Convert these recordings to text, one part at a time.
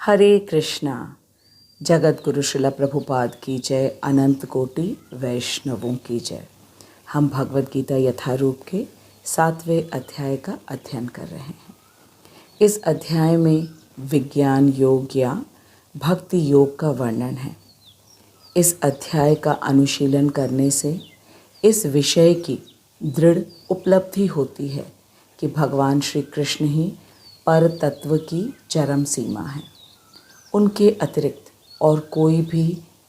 हरे कृष्णा। जगत गुरु श्रील प्रभुपाद की जय, अनंत कोटि वैष्णवों की जय। हम भगवद गीता यथारूप के 7वें अध्याय का अध्ययन कर रहे हैं। इस अध्याय में विज्ञान योग या भक्ति योग का वर्णन है। इस अध्याय का अनुशीलन करने से इस विषय की दृढ़ उपलब्धि होती है कि भगवान श्री कृष्ण ही पर तत्व की चरम सीमा है। उनके अतिरिक्त और कोई भी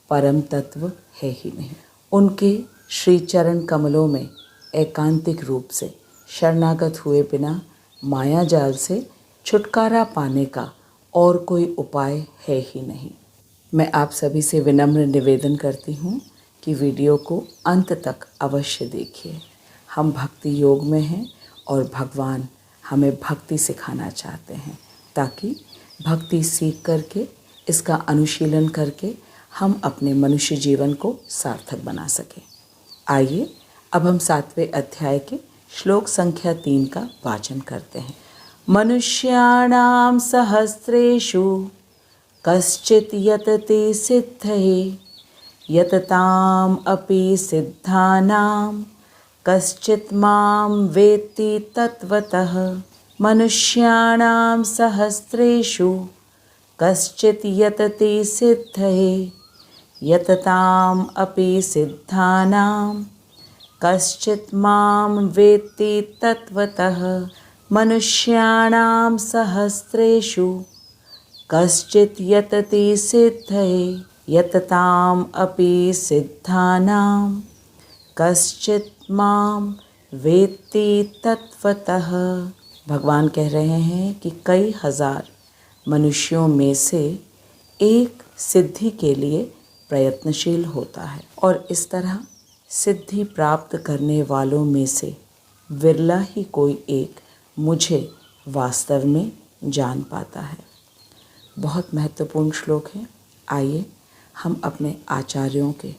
परम तत्व है ही नहीं। उनके श्री चरण कमलों में एकांतिक रूप से शरणागत हुए बिना माया जाल से छुटकारा पाने का और कोई उपाय है ही नहीं। मैं आप सभी से विनम्र निवेदन करती हूँ कि वीडियो को अंत तक अवश्य देखिए। हम भक्ति योग में हैं और भगवान हमें भक्ति सिखाना चाहते हैं ताकि भक्ति सीख करके इसका अनुशीलन करके हम अपने मनुष्य जीवन को सार्थक बना सकें। आइए अब हम 7वें अध्याय के श्लोक संख्या 3 का वाचन करते हैं। मनुष्याणां सहस्रेषु कश्चित् यतते सिद्धये यतताम् अपि सिद्धानां कश्चित् मां वेत्ति तत्वतः। मनुष्याणां सहस्रेषु कश्चित् यतते सिद्धये यतताम् अपि सिद्धानां कश्चित् मां वेत्ति तत्वतः। मनुष्याणां सहस्रेषु कश्चित् यतते सिद्धये यतताम् अपि सिद्धानां कश्चित् मां वेत्ति तत्वतः। भगवान कह रहे हैं कि कई हजार मनुष्यों में से एक सिद्धि के लिए प्रयत्नशील होता है और इस तरह सिद्धि प्राप्त करने वालों में से विरला ही कोई एक मुझे वास्तव में जान पाता है। बहुत महत्वपूर्ण श्लोक है। आइए हम अपने आचार्यों के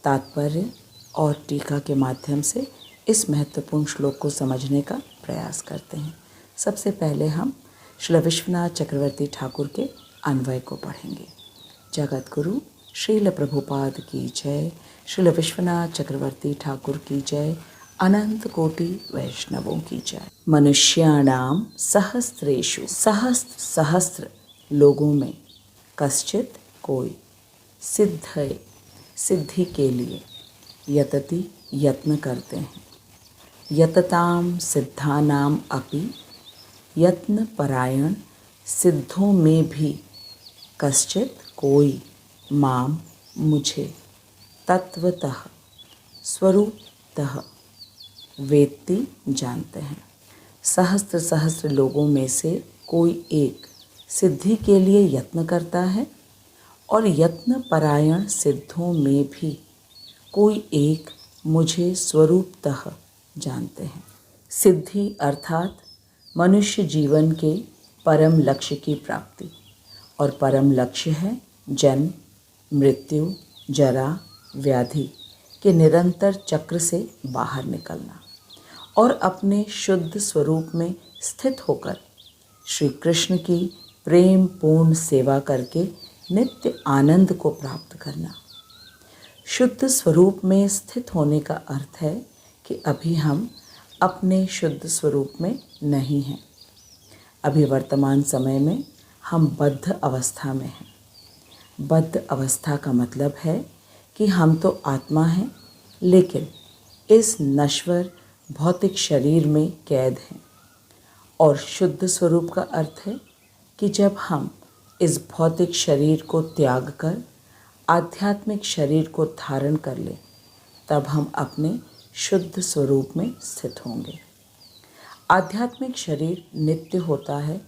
तात्पर्य और टीका के माध्यम से इस महत्वपूर्ण श्लोक को समझने का प्रयास करते हैं। सबसे पहले हम श्री विश्वनाथ चक्रवर्ती ठाकुर के अन्वय को पढ़ेंगे। जगत गुरु श्रील प्रभुपाद की जय, श्री विश्वनाथ चक्रवर्ती ठाकुर की जय, अनंत कोटि वैष्णवों की जय। मनुष्याणाम सहस्रेषु, सहस्त्र लोगों में, कश्चित कोई, सिद्धये सिद्धि के लिए, यतति यत्न करते हैं, यतताम सिद्धानाम अपि यत्न परायण सिद्धों में भी, कश्चित कोई, माम मुझे, तत्वतः स्वरूपतः वेत्ति जानते हैं। सहस्त्र लोगों में से कोई एक सिद्धि के लिए यत्न करता है और यत्न परायण सिद्धों में भी कोई एक मुझे स्वरूपतः जानते हैं। सिद्धि अर्थात मनुष्य जीवन के परम लक्ष्य की प्राप्ति, और परम लक्ष्य है जन्म, मृत्यु, जरा, व्याधि के निरंतर चक्र से बाहर निकलना और अपने शुद्ध स्वरूप में स्थित होकर श्री कृष्ण की प्रेम पूर्ण सेवा करके नित्य आनंद को प्राप्त करना। शुद्ध स्वरूप में स्थित होने का अर्थ है कि अभी हम अपने शुद्ध स्वरूप में नहीं हैं। अभी वर्तमान समय में हम बद्ध अवस्था में हैं। बद्ध अवस्था का मतलब है कि हम तो आत्मा हैं लेकिन इस नश्वर भौतिक शरीर में कैद हैं। और शुद्ध स्वरूप का अर्थ है कि जब हम इस भौतिक शरीर को त्याग कर आध्यात्मिक शरीर को धारण कर लें तब हम अपने शुद्ध स्वरूप में स्थित होंगे। आध्यात्मिक शरीर नित्य होता है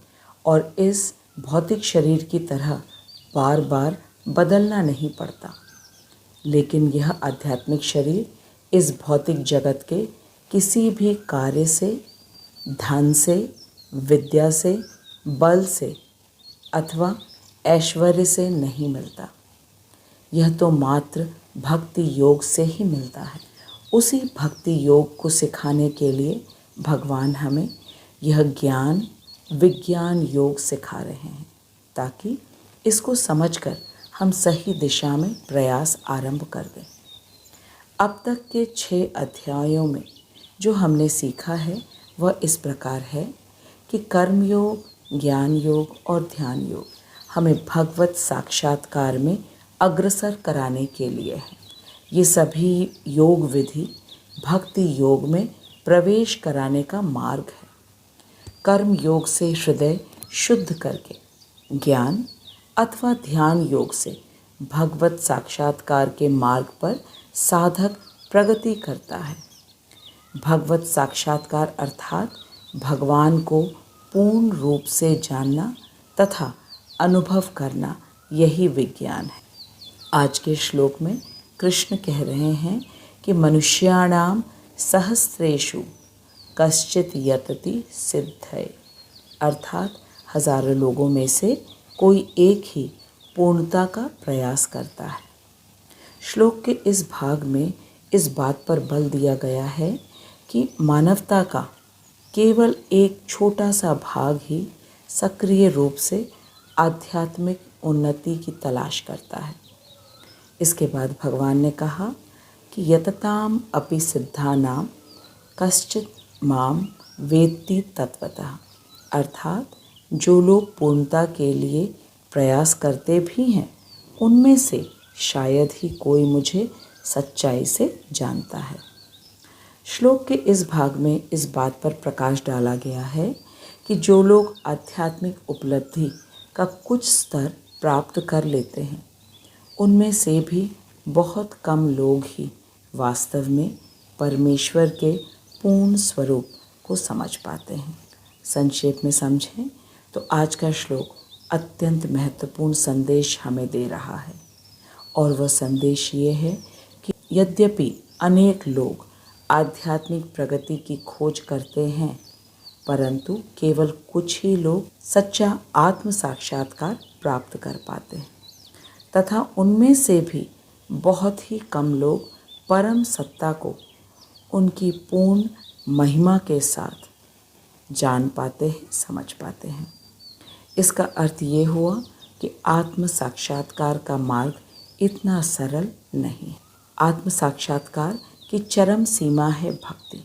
और इस भौतिक शरीर की तरह बार बार बदलना नहीं पड़ता, लेकिन यह आध्यात्मिक शरीर इस भौतिक जगत के किसी भी कार्य से, धन से, विद्या से, बल से अथवा ऐश्वर्य से नहीं मिलता। यह तो मात्र भक्ति योग से ही मिलता है। उसी भक्ति योग को सिखाने के लिए भगवान हमें यह ज्ञान विज्ञान योग सिखा रहे हैं ताकि इसको समझकर हम सही दिशा में प्रयास आरंभ कर दें। अब तक के 6 अध्यायों में जो हमने सीखा है वह इस प्रकार है कि कर्म योग, ज्ञान योग और ध्यान योग हमें भगवत साक्षात्कार में अग्रसर कराने के लिए है। ये सभी योग विधि भक्ति योग में प्रवेश कराने का मार्ग है। कर्म योग से हृदय शुद्ध करके, ज्ञान अथवा ध्यान योग से भगवत साक्षात्कार के मार्ग पर साधक प्रगति करता है। भगवत साक्षात्कार अर्थात भगवान को पूर्ण रूप से जानना तथा अनुभव करना, यही विज्ञान है। आज के श्लोक में कृष्ण कह रहे हैं कि मनुष्याणाम सहस्रेषु कश्चित यतति सिद्धये, अर्थात हजारों लोगों में से कोई एक ही पूर्णता का प्रयास करता है। श्लोक के इस भाग में इस बात पर बल दिया गया है कि मानवता का केवल एक छोटा सा भाग ही सक्रिय रूप से आध्यात्मिक उन्नति की तलाश करता है। इसके बाद भगवान ने कहा कि यतताम अपि सिद्धानाम कश्चित माम वेत्ति तत्वतः, अर्थात जो लोग पूर्णता के लिए प्रयास करते भी हैं उनमें से शायद ही कोई मुझे सच्चाई से जानता है। श्लोक के इस भाग में इस बात पर प्रकाश डाला गया है कि जो लोग आध्यात्मिक उपलब्धि का कुछ स्तर प्राप्त कर लेते हैं उनमें से भी बहुत कम लोग ही वास्तव में परमेश्वर के पूर्ण स्वरूप को समझ पाते हैं। संक्षेप में समझें तो आज का श्लोक अत्यंत महत्वपूर्ण संदेश हमें दे रहा है, और वह संदेश ये है कि यद्यपि अनेक लोग आध्यात्मिक प्रगति की खोज करते हैं, परंतु केवल कुछ ही लोग सच्चा आत्म साक्षात्कार प्राप्त कर पाते हैं तथा उनमें से भी बहुत ही कम लोग परम सत्ता को उनकी पूर्ण महिमा के साथ जान पाते हैं, समझ पाते हैं। इसका अर्थ ये हुआ कि आत्म साक्षात्कार का मार्ग इतना सरल नहीं है। आत्म साक्षात्कार की चरम सीमा है भक्ति।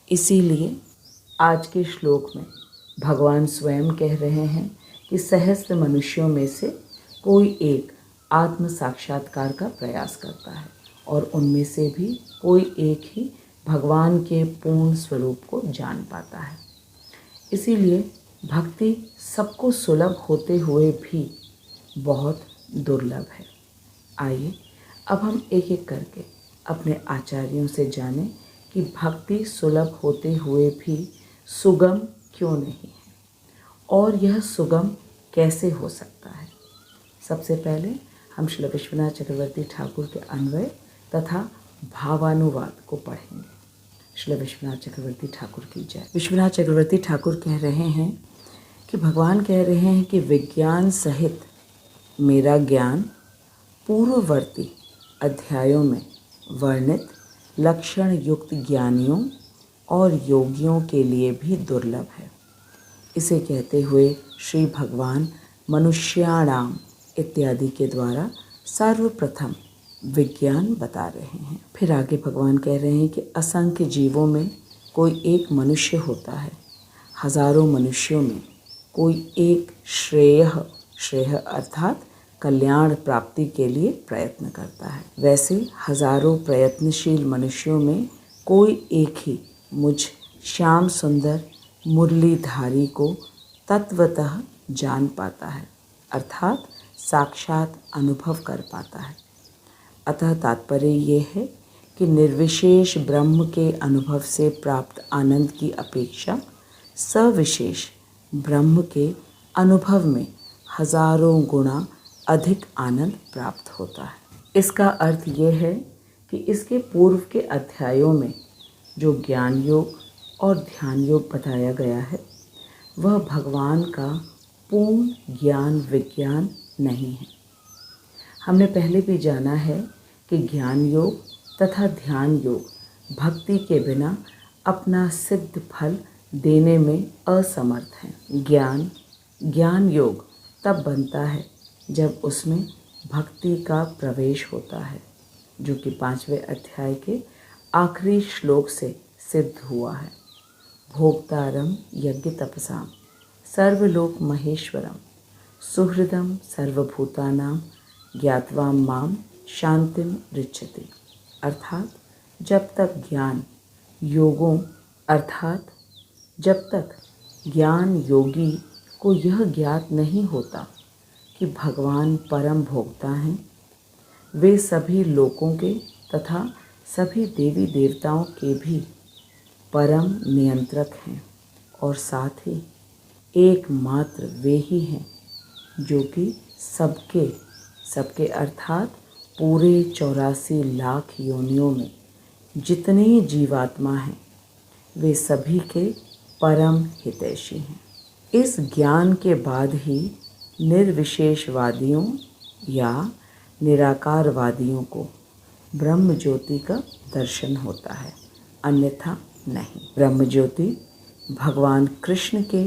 इसीलिए आज के श्लोक में भगवान स्वयं कह रहे हैं कि सहस्त्र मनुष्यों में से कोई एक आत्म साक्षात्कार का प्रयास करता है और उनमें से भी कोई एक ही भगवान के पूर्ण स्वरूप को जान पाता है। इसीलिए भक्ति सबको सुलभ होते हुए भी बहुत दुर्लभ है। आइए अब हम एक एक करके अपने आचार्यों से जानें कि भक्ति सुलभ होते हुए भी सुगम क्यों नहीं है और यह सुगम कैसे हो सकता है। सबसे पहले हम श्री विश्वनाथ चक्रवर्ती ठाकुर के अन्वय तथा भावानुवाद को पढ़ेंगे। श्री विश्वनाथ चक्रवर्ती ठाकुर की जय। विश्वनाथ चक्रवर्ती ठाकुर कह रहे हैं कि भगवान कह रहे हैं कि विज्ञान सहित मेरा ज्ञान पूर्ववर्ती अध्यायों में वर्णित लक्षण युक्त ज्ञानियों और योगियों के लिए भी दुर्लभ है। इसे कहते हुए श्री भगवान मनुष्याणाम इत्यादि के द्वारा सर्वप्रथम विज्ञान बता रहे हैं। फिर आगे भगवान कह रहे हैं कि असंख्य जीवों में कोई एक मनुष्य होता है, हजारों मनुष्यों में कोई एक श्रेय अर्थात कल्याण प्राप्ति के लिए प्रयत्न करता है। वैसे हजारों प्रयत्नशील मनुष्यों में कोई एक ही मुझ श्याम सुंदर मुरलीधारी को तत्वतः जान पाता है, अर्थात साक्षात अनुभव कर पाता है। अतः तात्पर्य ये है कि निर्विशेष ब्रह्म के अनुभव से प्राप्त आनंद की अपेक्षा सविशेष ब्रह्म के अनुभव में हजारों गुना अधिक आनंद प्राप्त होता है। इसका अर्थ ये है कि इसके पूर्व के अध्यायों में जो ज्ञान योग और ध्यान योग बताया गया है वह भगवान का पूर्ण ज्ञान विज्ञान नहीं है। हमने पहले भी जाना है कि ज्ञान योग तथा ध्यान योग भक्ति के बिना अपना सिद्ध फल देने में असमर्थ हैं। ज्ञान योग तब बनता है जब उसमें भक्ति का प्रवेश होता है, जो कि 5वें अध्याय के आखिरी श्लोक से सिद्ध हुआ है। भोक्तारम यज्ञ तपसाम सर्वलोक महेश्वरम सुहृदम सर्वभूतानां ज्ञात्वा माम शांतिम ऋच्छति। अर्थात जब तक ज्ञान योगी को यह ज्ञात नहीं होता कि भगवान परम भोक्ता हैं, वे सभी लोकों के तथा सभी देवी देवताओं के भी परम नियंत्रक हैं, और साथ ही एकमात्र वे ही हैं जो कि सबके अर्थात पूरे 84 लाख योनियों में जितने जीवात्मा हैं वे सभी के परम हितैषी हैं। इस ज्ञान के बाद ही निर्विशेषवादियों या निराकारवादियों को ब्रह्म ज्योति का दर्शन होता है, अन्यथा नहीं। ब्रह्म ज्योति भगवान कृष्ण के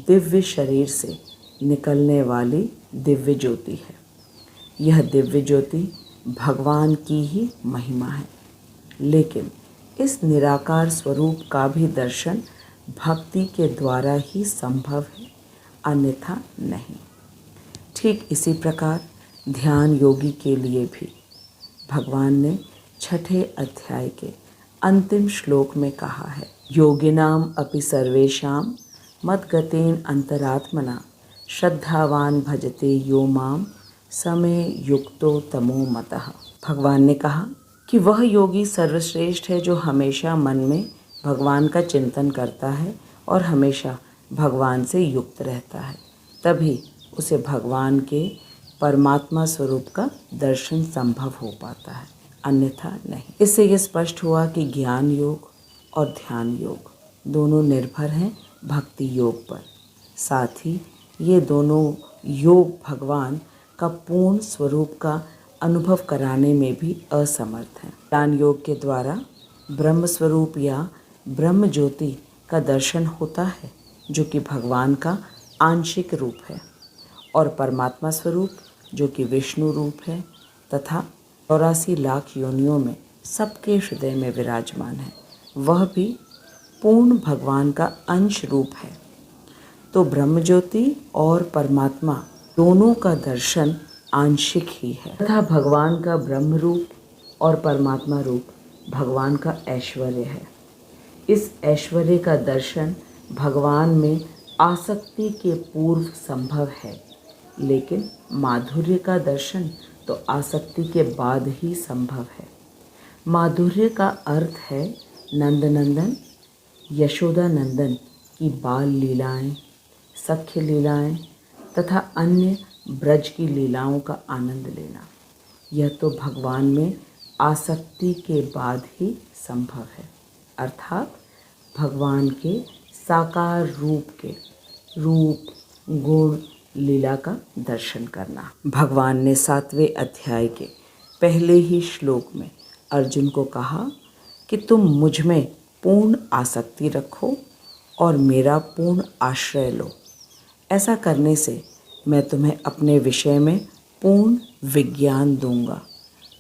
दिव्य शरीर से निकलने वाली दिव्य ज्योति है। यह दिव्य ज्योति भगवान की ही महिमा है, लेकिन इस निराकार स्वरूप का भी दर्शन भक्ति के द्वारा ही संभव है, अन्यथा नहीं। ठीक इसी प्रकार ध्यान योगी के लिए भी भगवान ने 6ठे अध्याय के अंतिम श्लोक में कहा है, योगिनाम अपि सर्वेषां मद्गतेन अंतरात्मना श्रद्धावान भजते यो माम समे युक्तो तमो मतः। भगवान ने कहा कि वह योगी सर्वश्रेष्ठ है जो हमेशा मन में भगवान का चिंतन करता है और हमेशा भगवान से युक्त रहता है, तभी उसे भगवान के परमात्मा स्वरूप का दर्शन संभव हो पाता है, अन्यथा नहीं। इससे यह स्पष्ट हुआ कि ज्ञान योग और ध्यान योग दोनों निर्भर हैं भक्ति योग पर। साथ ही ये दोनों योग भगवान का पूर्ण स्वरूप का अनुभव कराने में भी असमर्थ हैं। ज्ञान योग के द्वारा ब्रह्म स्वरूप या ब्रह्म ज्योति का दर्शन होता है, जो कि भगवान का आंशिक रूप है, और परमात्मा स्वरूप जो कि विष्णु रूप है तथा 84 लाख योनियों में सबके हृदय में विराजमान है, वह भी पूर्ण भगवान का अंश रूप है। तो ब्रह्म ज्योति और परमात्मा दोनों का दर्शन आंशिक ही है तथा भगवान का ब्रह्म रूप और परमात्मा रूप भगवान का ऐश्वर्य है। इस ऐश्वर्य का दर्शन भगवान में आसक्ति के पूर्व संभव है, लेकिन माधुर्य का दर्शन तो आसक्ति के बाद ही संभव है। माधुर्य का अर्थ है नंदनंदन यशोदा नंदन की बाल लीलाएं, सख्य लीलाएं तथा अन्य ब्रज की लीलाओं का आनंद लेना। यह तो भगवान में आसक्ति के बाद ही संभव है, अर्थात भगवान के साकार रूप के रूप गुण लीला का दर्शन करना। भगवान ने 7वें अध्याय के पहले ही श्लोक में अर्जुन को कहा कि तुम मुझ में पूर्ण आसक्ति रखो और मेरा पूर्ण आश्रय लो। ऐसा करने से मैं तुम्हें अपने विषय में पूर्ण विज्ञान दूंगा,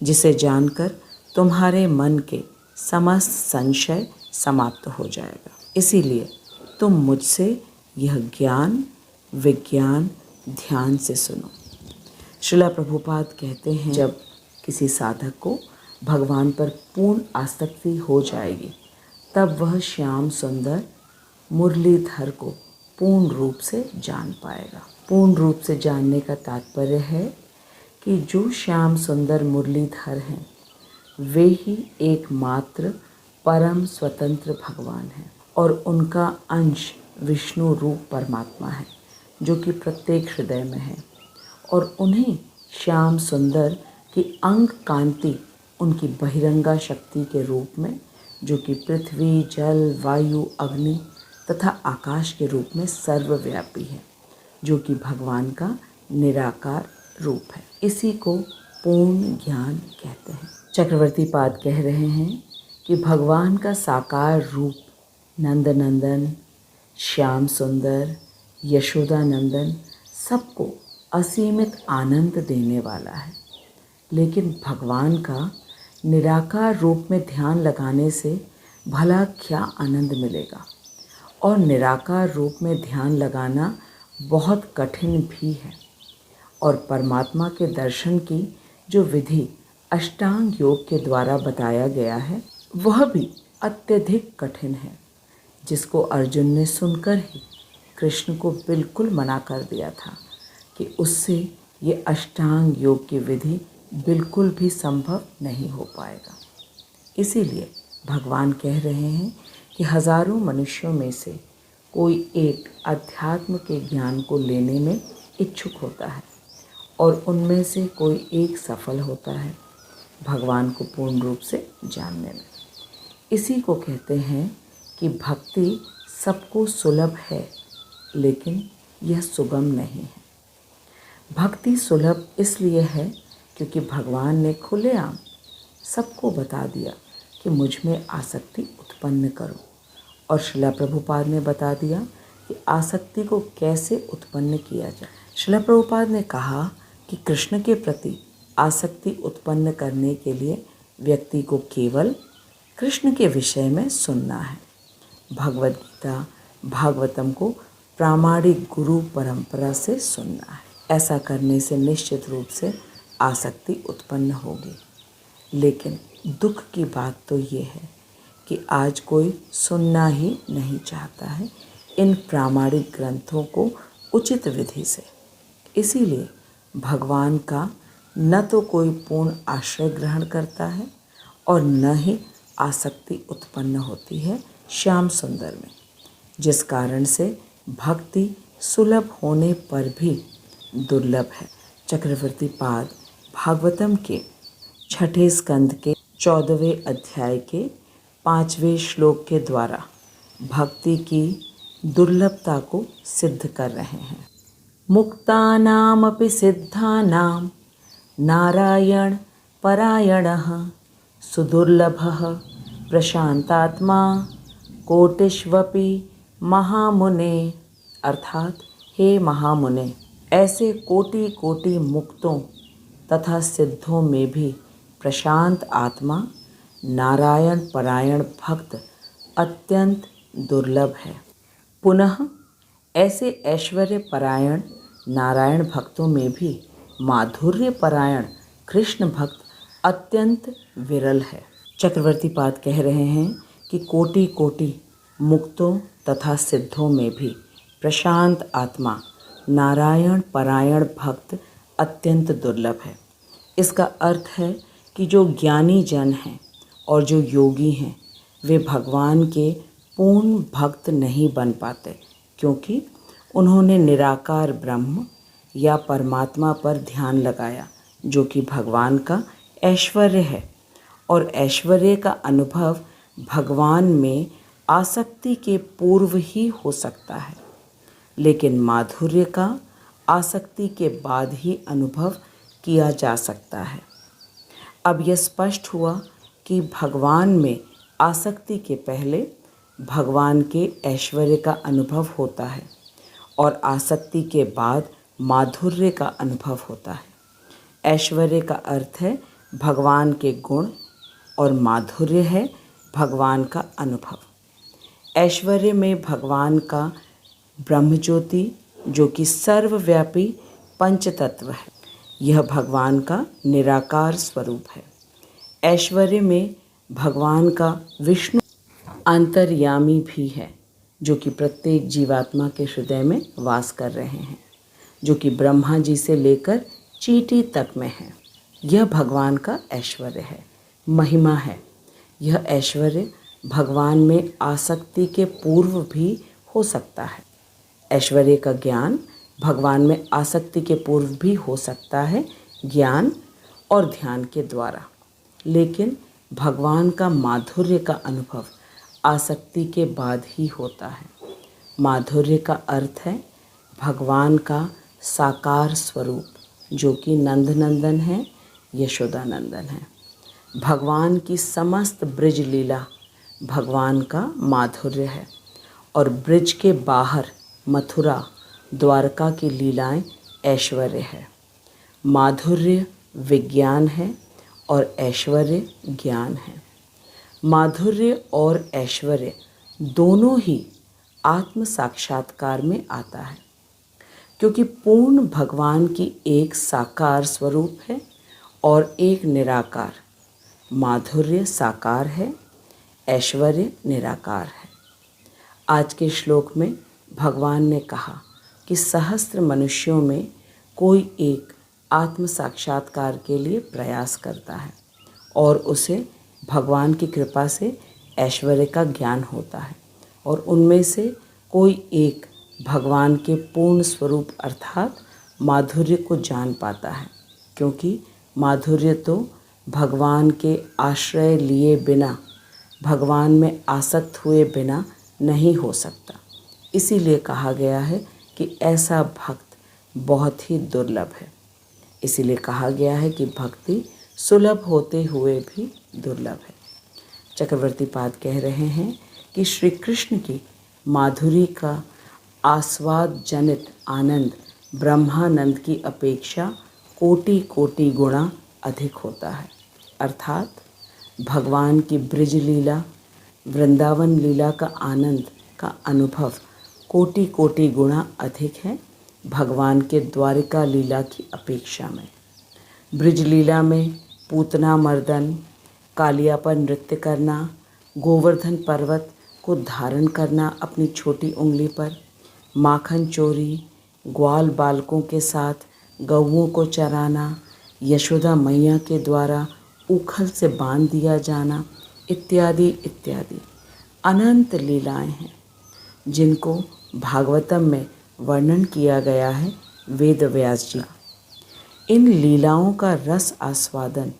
जिसे जानकर तुम्हारे मन के समस्त संशय समाप्त हो जाएगा। इसीलिए तुम मुझसे यह ज्ञान विज्ञान ध्यान से सुनो। श्रील प्रभुपाद कहते हैं, जब किसी साधक को भगवान पर पूर्ण आसक्ति हो जाएगी, तब वह श्याम सुंदर मुरलीधर को पूर्ण रूप से जान पाएगा। पूर्ण रूप से जानने का तात्पर्य है कि जो श्याम सुंदर मुरलीधर हैं, वे ही एकमात्र परम स्वतंत्र भगवान हैं और उनका अंश विष्णु रूप परमात्मा है, जो कि प्रत्येक हृदय में है, और उन्हें श्याम सुंदर की अंग कांति उनकी बहिरंगा शक्ति के रूप में, जो कि पृथ्वी जल वायु अग्नि तथा आकाश के रूप में सर्वव्यापी है, जो कि भगवान का निराकार रूप है। इसी को पूर्ण ज्ञान कहते हैं। चक्रवर्ती पाद कह रहे हैं कि भगवान का साकार रूप नंदनंदन श्याम सुंदर यशोदा नंदन सबको असीमित आनंद देने वाला है। लेकिन भगवान का निराकार रूप में ध्यान लगाने से भला क्या आनंद मिलेगा। और निराकार रूप में ध्यान लगाना बहुत कठिन भी है। और परमात्मा के दर्शन की जो विधि अष्टांग योग के द्वारा बताया गया है वह भी अत्यधिक कठिन है, जिसको अर्जुन ने सुनकर ही कृष्ण को बिल्कुल मना कर दिया था कि उससे ये अष्टांग योग की विधि बिल्कुल भी संभव नहीं हो पाएगा। इसीलिए भगवान कह रहे हैं कि हजारों मनुष्यों में से कोई एक अध्यात्म के ज्ञान को लेने में इच्छुक होता है और उनमें से कोई एक सफल होता है भगवान को पूर्ण रूप से जानने में। इसी को कहते हैं कि भक्ति सबको सुलभ है, लेकिन यह सुगम नहीं है। भक्ति सुलभ इसलिए है क्योंकि भगवान ने खुलेआम सबको बता दिया कि मुझ में आसक्ति उत्पन्न करो। और श्रील प्रभुपाद ने बता दिया कि आसक्ति को कैसे उत्पन्न किया जाए। श्रील प्रभुपाद ने कहा कि कृष्ण के प्रति आसक्ति उत्पन्न करने के लिए व्यक्ति को केवल कृष्ण के विषय में सुनना है। भगवद गीता भागवतम को प्रामाणिक गुरु परंपरा से सुनना है। ऐसा करने से निश्चित रूप से आसक्ति उत्पन्न होगी। लेकिन दुख की बात तो ये है कि आज कोई सुनना ही नहीं चाहता है इन प्रामाणिक ग्रंथों को उचित विधि से। इसीलिए भगवान का न तो कोई पूर्ण आश्रय ग्रहण करता है और न ही आसक्ति उत्पन्न होती है श्याम सुंदर में, जिस कारण से भक्ति सुलभ होने पर भी दुर्लभ है। चक्रवर्ती पाद भागवतम के 6ठे स्कंद के 14वें अध्याय के 5वें श्लोक के द्वारा भक्ति की दुर्लभता को सिद्ध कर रहे हैं। मुक्तानामपि सिद्धानां नारायण परायणः सुदुर्लभः प्रशांतात्मा कोटिष्वपि महामुने। अर्थात हे महामुने, ऐसे कोटि कोटि मुक्तों तथा सिद्धों में भी प्रशांत आत्मा नारायण परायण भक्त अत्यंत दुर्लभ है। पुनः ऐसे ऐश्वर्य परायण नारायण भक्तों में भी माधुर्य परायण कृष्ण भक्त अत्यंत विरल है। चक्रवर्ती पाद कह रहे हैं कि कोटि कोटि मुक्तों तथा सिद्धों में भी प्रशांत आत्मा नारायण परायण भक्त अत्यंत दुर्लभ है। इसका अर्थ है कि जो ज्ञानी जन हैं और जो योगी हैं वे भगवान के पूर्ण भक्त नहीं बन पाते, क्योंकि उन्होंने निराकार ब्रह्म या परमात्मा पर ध्यान लगाया, जो कि भगवान का ऐश्वर्य है। और ऐश्वर्य का अनुभव भगवान में आसक्ति के पूर्व ही हो सकता है, लेकिन माधुर्य का आसक्ति के बाद ही अनुभव किया जा सकता है। अब यह स्पष्ट हुआ कि भगवान में आसक्ति के पहले भगवान के ऐश्वर्य का अनुभव होता है और आसक्ति के बाद माधुर्य का अनुभव होता है। ऐश्वर्य का अर्थ है भगवान के गुण और माधुर्य है भगवान का अनुभव। ऐश्वर्य में भगवान का ब्रह्मज्योति, जो कि सर्वव्यापी पंचतत्व है, यह भगवान का निराकार स्वरूप है। ऐश्वर्य में भगवान का विष्णु अंतर्यामी भी है, जो कि प्रत्येक जीवात्मा के हृदय में वास कर रहे हैं, जो कि ब्रह्मा जी से लेकर चींटी तक में है। यह भगवान का ऐश्वर्य है, महिमा है। यह ऐश्वर्य भगवान में आसक्ति के पूर्व भी हो सकता है। ऐश्वर्य का ज्ञान भगवान में आसक्ति के पूर्व भी हो सकता है, ज्ञान और ध्यान के द्वारा। लेकिन भगवान का माधुर्य का अनुभव आसक्ति के बाद ही होता है। माधुर्य का अर्थ है भगवान का साकार स्वरूप, जो कि नंदनंदन है, यशोदानंदन है। भगवान की समस्त ब्रज लीला भगवान का माधुर्य है और ब्रज के बाहर मथुरा द्वारका की लीलाएं ऐश्वर्य है। माधुर्य विज्ञान है और ऐश्वर्य ज्ञान है। माधुर्य और ऐश्वर्य दोनों ही आत्म साक्षात्कार में आता है, क्योंकि पूर्ण भगवान की एक साकार स्वरूप है और एक निराकार। माधुर्य साकार है, ऐश्वर्य निराकार है। आज के श्लोक में भगवान ने कहा कि सहस्त्र मनुष्यों में कोई एक आत्म साक्षात्कार के लिए प्रयास करता है और उसे भगवान की कृपा से ऐश्वर्य का ज्ञान होता है, और उनमें से कोई एक भगवान के पूर्ण स्वरूप अर्थात माधुर्य को जान पाता है, क्योंकि माधुर्य तो भगवान के आश्रय लिए बिना, भगवान में आसक्त हुए बिना नहीं हो सकता। इसीलिए कहा गया है कि ऐसा भक्त बहुत ही दुर्लभ है। इसीलिए कहा गया है कि भक्ति सुलभ होते हुए भी दुर्लभ है। चक्रवर्ती पाद कह रहे हैं कि श्री कृष्ण की माधुरी का आस्वाद जनित आनंद ब्रह्मानंद की अपेक्षा कोटि कोटि गुणा अधिक होता है। अर्थात भगवान की ब्रिज लीला, वृंदावन लीला का आनंद का अनुभव कोटि कोटि गुणा अधिक है भगवान के द्वारिका लीला की अपेक्षा में। ब्रिज लीला में पूतना मर्दन, कालिया पर नृत्य करना, गोवर्धन पर्वत को धारण करना अपनी छोटी उंगली पर, माखन चोरी, ग्वाल बालकों के साथ गौओं को चराना, यशोदा मैया के द्वारा उखल से बांध दिया जाना, इत्यादि इत्यादि अनंत लीलाएं हैं जिनको भागवतम में वर्णन किया गया है वेद व्यास जी। इन लीलाओं का रस आस्वादन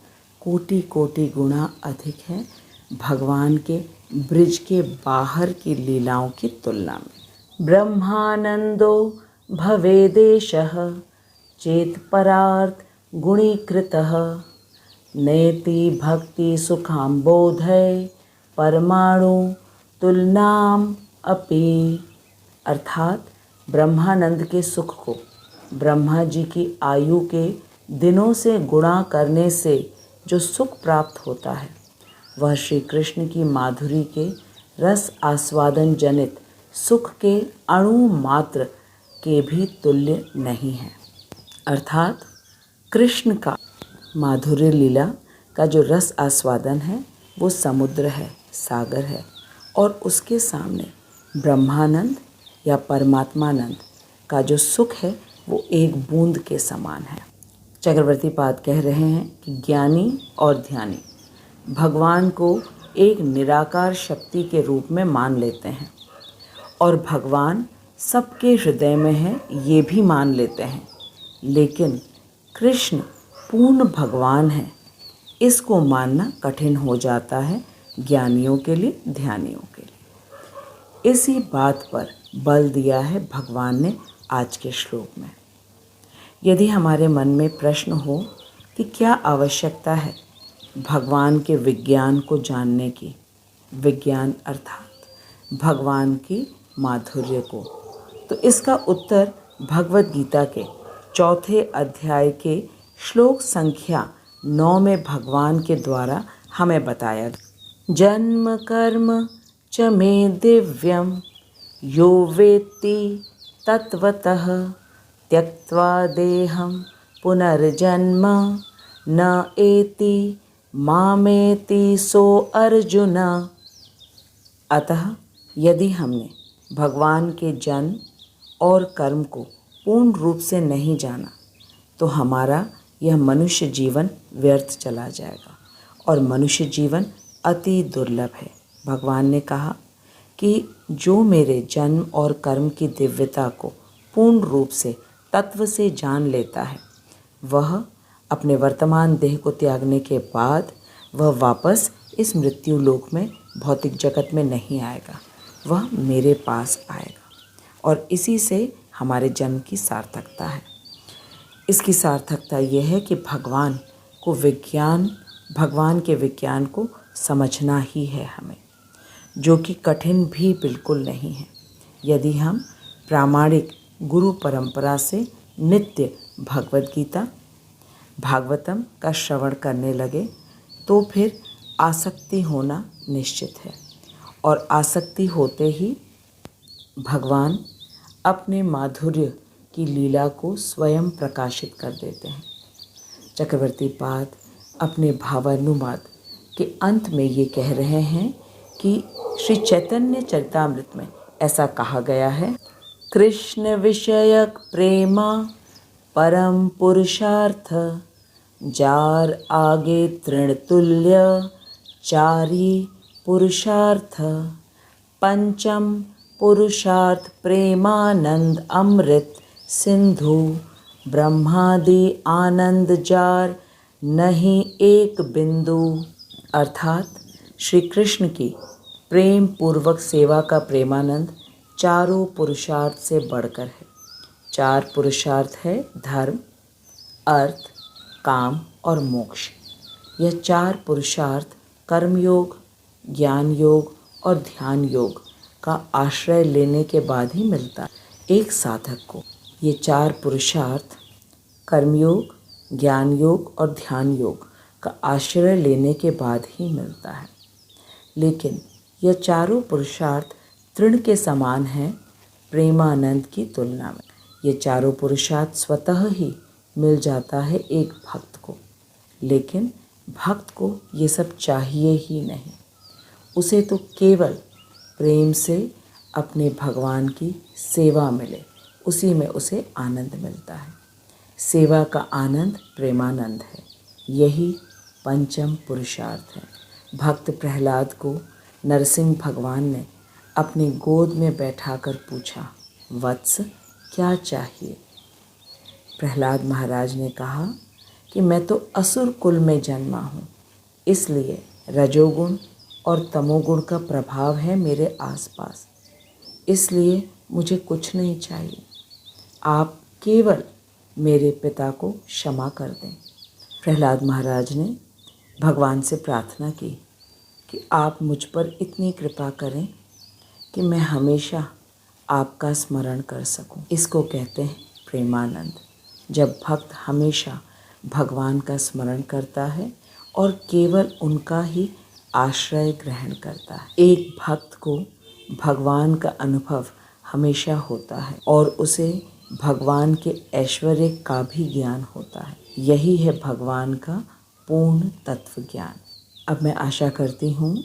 कोटि कोटि गुणा अधिक है भगवान के ब्रिज के बाहर की लीलाओं की तुलना में। ब्रह्मानंदो भवेदेशः चेत परार्थ गुणीकृतः नेति भक्ति सुखां बोधय परमाणु तुलनाम अपि। अर्थात ब्रह्मानंद के सुख को ब्रह्मा जी की आयु के दिनों से गुणा करने से जो सुख प्राप्त होता है वह श्री कृष्ण की माधुरी के रस आस्वादन जनित सुख के अणु मात्र के भी तुल्य नहीं है। अर्थात कृष्ण का माधुर्य लीला का जो रस आस्वादन है वो समुद्र है, सागर है, और उसके सामने ब्रह्मानंद या परमात्मानंद का जो सुख है वो एक बूंद के समान है। चक्रवर्ती पाद कह रहे हैं कि ज्ञानी और ध्यानी भगवान को एक निराकार शक्ति के रूप में मान लेते हैं और भगवान सबके हृदय में है ये भी मान लेते हैं, लेकिन कृष्ण पूर्ण भगवान है इसको मानना कठिन हो जाता है ज्ञानियों के लिए, ध्यानियों के लिए। इसी बात पर बल दिया है भगवान ने आज के श्लोक में। यदि हमारे मन में प्रश्न हो कि क्या आवश्यकता है भगवान के विज्ञान को जानने की, विज्ञान अर्थात भगवान की माधुर्य को, तो इसका उत्तर भगवद गीता के 4 अध्याय के श्लोक संख्या 9 में भगवान के द्वारा हमें बताया। जन्म कर्म च मे दिव्यम यो वेत्ति तत्वतः त्यक्त्वा देहं पुनर्जन्म न एति मामेति सो अर्जुन। अतः यदि हमने भगवान के जन्म और कर्म को पूर्ण रूप से नहीं जाना तो हमारा यह मनुष्य जीवन व्यर्थ चला जाएगा, और मनुष्य जीवन अति दुर्लभ है। भगवान ने कहा कि जो मेरे जन्म और कर्म की दिव्यता को पूर्ण रूप से तत्व से जान लेता है वह अपने वर्तमान देह को त्यागने के बाद वह वापस इस मृत्यु लोक में भौतिक जगत में नहीं आएगा, वह मेरे पास आएगा, और इसी से हमारे जन्म की सार्थकता है। इसकी सार्थकता यह है कि भगवान के विज्ञान को समझना ही है हमें, जो कि कठिन भी बिल्कुल नहीं है यदि हम प्रामाणिक गुरु परंपरा से नित्य भगवद गीता भागवतम का श्रवण करने लगे तो फिर आसक्ति होना निश्चित है, और आसक्ति होते ही भगवान अपने माधुर्य की लीला को स्वयं प्रकाशित कर देते हैं। चक्रवर्ती पाद अपने भावानुवाद के अंत में ये कह रहे हैं कि श्री चैतन्य चरितामृत में ऐसा कहा गया है, कृष्ण विषयक प्रेमा परम पुरुषार्थ, जार आगे तृण तुल्य चारी पुरुषार्थ, पंचम पुरुषार्थ प्रेमानंद अमृत सिंधु, ब्रह्मादि आनंद जार नहीं एक बिंदु। अर्थात श्री कृष्ण की प्रेम पूर्वक सेवा का प्रेमानंद चारों पुरुषार्थ से बढ़कर है। चार पुरुषार्थ है धर्म, अर्थ, काम और मोक्ष। यह चार पुरुषार्थ कर्मयोग, ज्ञान योग और ध्यान योग का आश्रय लेने के बाद ही मिलता है। एक साधक को ये चार पुरुषार्थ कर्मयोग, ज्ञान योग और ध्यान योग का आश्रय लेने के बाद ही मिलता है। लेकिन यह चारों पुरुषार्थ तृण के समान हैं प्रेमानंद की तुलना में। ये चारों पुरुषार्थ स्वतः ही मिल जाता है एक भक्त को, लेकिन भक्त को ये सब चाहिए ही नहीं। उसे तो केवल प्रेम से अपने भगवान की सेवा मिले, उसी में उसे आनंद मिलता है। सेवा का आनंद प्रेमानंद है, यही पंचम पुरुषार्थ है। भक्त प्रहलाद को नरसिंह भगवान ने अपनी गोद में बैठाकर पूछा, वत्स क्या चाहिए? प्रहलाद महाराज ने कहा कि मैं तो असुर कुल में जन्मा हूँ, इसलिए रजोगुण और तमोगुण का प्रभाव है मेरे आसपास, इसलिए मुझे कुछ नहीं चाहिए। आप केवल मेरे पिता को क्षमा कर दें। प्रहलाद महाराज ने भगवान से प्रार्थना की कि आप मुझ पर इतनी कृपा करें कि मैं हमेशा आपका स्मरण कर सकूं। इसको कहते हैं प्रेमानंद। जब भक्त हमेशा भगवान का स्मरण करता है और केवल उनका ही आश्रय ग्रहण करता है। एक भक्त को भगवान का अनुभव हमेशा होता है और उसे भगवान के ऐश्वर्य का भी ज्ञान होता है। यही है भगवान का पूर्ण तत्व ज्ञान। अब मैं आशा करती हूँ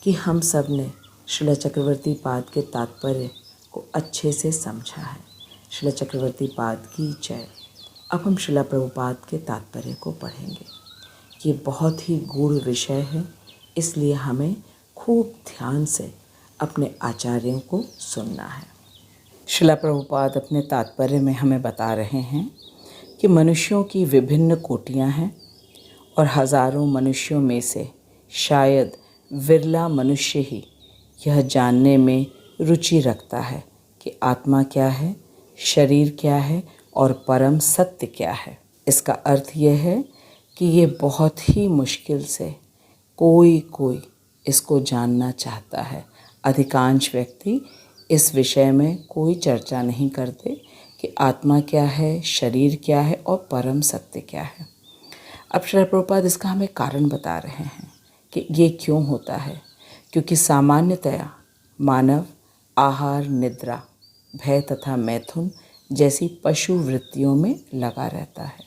कि हम सब ने श्रील चक्रवर्ती पाद के तात्पर्य को अच्छे से समझा है। श्रील चक्रवर्ती पाद की जय। अब हम श्रील प्रभुपाद के तात्पर्य को पढ़ेंगे। ये बहुत ही गूढ़ विषय है, इसलिए हमें खूब ध्यान से अपने आचार्यों को सुनना है। श्रील प्रभुपाद अपने तात्पर्य में हमें बता रहे हैं कि मनुष्यों की विभिन्न कोटियां हैं और हज़ारों मनुष्यों में से शायद विरला मनुष्य ही यह जानने में रुचि रखता है कि आत्मा क्या है, शरीर क्या है और परम सत्य क्या है। इसका अर्थ यह है कि ये बहुत ही मुश्किल से कोई इसको जानना चाहता है। अधिकांश व्यक्ति इस विषय में कोई चर्चा नहीं करते कि आत्मा क्या है, शरीर क्या है और परम सत्य क्या है। अब श्रील प्रभुपाद इसका हमें कारण बता रहे हैं कि ये क्यों होता है। क्योंकि सामान्यतया मानव आहार, निद्रा, भय तथा मैथुन जैसी पशु वृत्तियों में लगा रहता है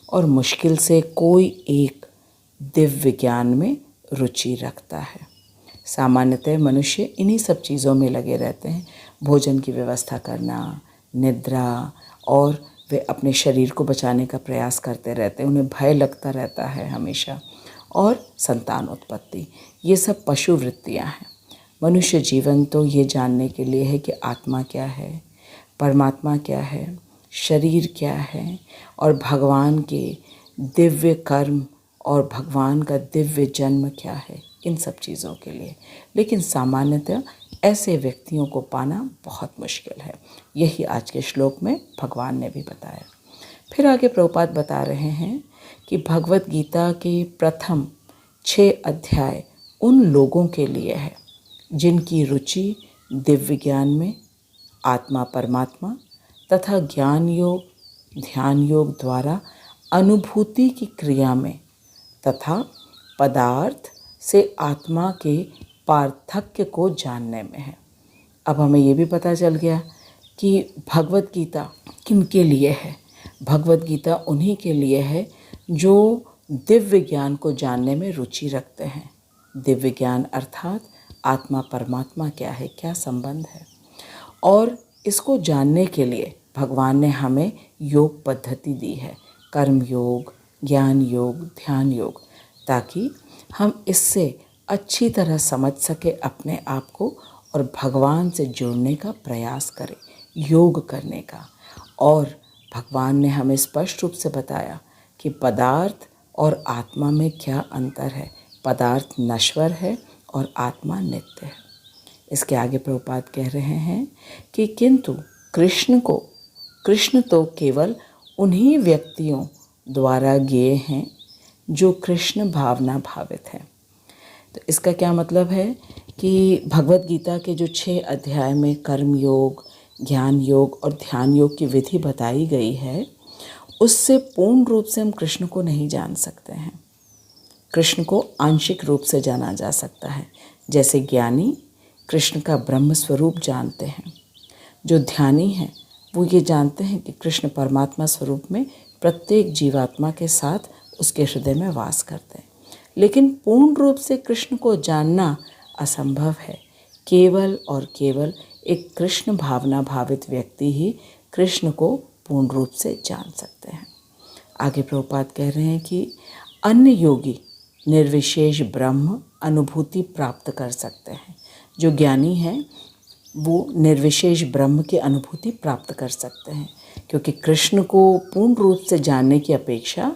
और मुश्किल से कोई एक दिव्य ज्ञान में रुचि रखता है। सामान्यतः मनुष्य इन्हीं सब चीज़ों में लगे रहते हैं, भोजन की व्यवस्था करना, निद्रा, और वे अपने शरीर को बचाने का प्रयास करते रहते हैं। उन्हें भय लगता रहता है हमेशा, और संतान उत्पत्ति। ये सब पशु वृत्तियाँ हैं। मनुष्य जीवन तो ये जानने के लिए है कि आत्मा क्या है, परमात्मा क्या है, शरीर क्या है और भगवान के दिव्य कर्म और भगवान का दिव्य जन्म क्या है, इन सब चीज़ों के लिए। लेकिन सामान्यतः ऐसे व्यक्तियों को पाना बहुत मुश्किल है। यही आज के श्लोक में भगवान ने भी बताया। फिर आगे प्रभुपाद बता रहे हैं कि भगवत गीता के प्रथम 6 अध्याय उन लोगों के लिए है जिनकी रुचि दिव्य ज्ञान में, आत्मा परमात्मा तथा ज्ञान योग, ध्यान योग द्वारा अनुभूति की क्रिया में तथा पदार्थ से आत्मा के पार्थक्य को जानने में है। अब हमें ये भी पता चल गया कि भगवत गीता किनके लिए है। भगवत गीता उन्हीं के लिए है जो दिव्य ज्ञान को जानने में रुचि रखते हैं। दिव्य ज्ञान अर्थात आत्मा परमात्मा क्या है, क्या संबंध है, और इसको जानने के लिए भगवान ने हमें योग पद्धति दी है, कर्म योग, ज्ञान योग, ध्यान योग, ताकि हम इससे अच्छी तरह समझ सके अपने आप को और भगवान से जुड़ने का प्रयास करें, योग करने का। और भगवान ने हमें स्पष्ट रूप से बताया कि पदार्थ और आत्मा में क्या अंतर है। पदार्थ नश्वर है और आत्मा नित्य है। इसके आगे प्रभुपाद कह रहे हैं कि किंतु कृष्ण तो केवल उन्हीं व्यक्तियों द्वारा ज्ञेय हैं जो कृष्ण भावना भावित हैं। तो इसका क्या मतलब है कि भगवत गीता के जो 6 अध्याय में कर्म योग, ज्ञान योग और ध्यान योग की विधि बताई गई है, उससे पूर्ण रूप से हम कृष्ण को नहीं जान सकते हैं। कृष्ण को आंशिक रूप से जाना जा सकता है। जैसे ज्ञानी कृष्ण का ब्रह्म स्वरूप जानते हैं, जो ध्यानी हैं वो ये जानते हैं कि कृष्ण परमात्मा स्वरूप में प्रत्येक जीवात्मा के साथ उसके हृदय में वास करते हैं। लेकिन पूर्ण रूप से कृष्ण को जानना असंभव है। केवल और केवल एक कृष्ण भावना भावित व्यक्ति ही कृष्ण को पूर्ण रूप से जान सकते हैं। आगे प्रभुपाद कह रहे हैं कि अन्य योगी निर्विशेष ब्रह्म अनुभूति प्राप्त कर सकते हैं। जो ज्ञानी हैं वो निर्विशेष ब्रह्म की अनुभूति प्राप्त कर सकते हैं, क्योंकि कृष्ण को पूर्ण रूप से जानने की अपेक्षा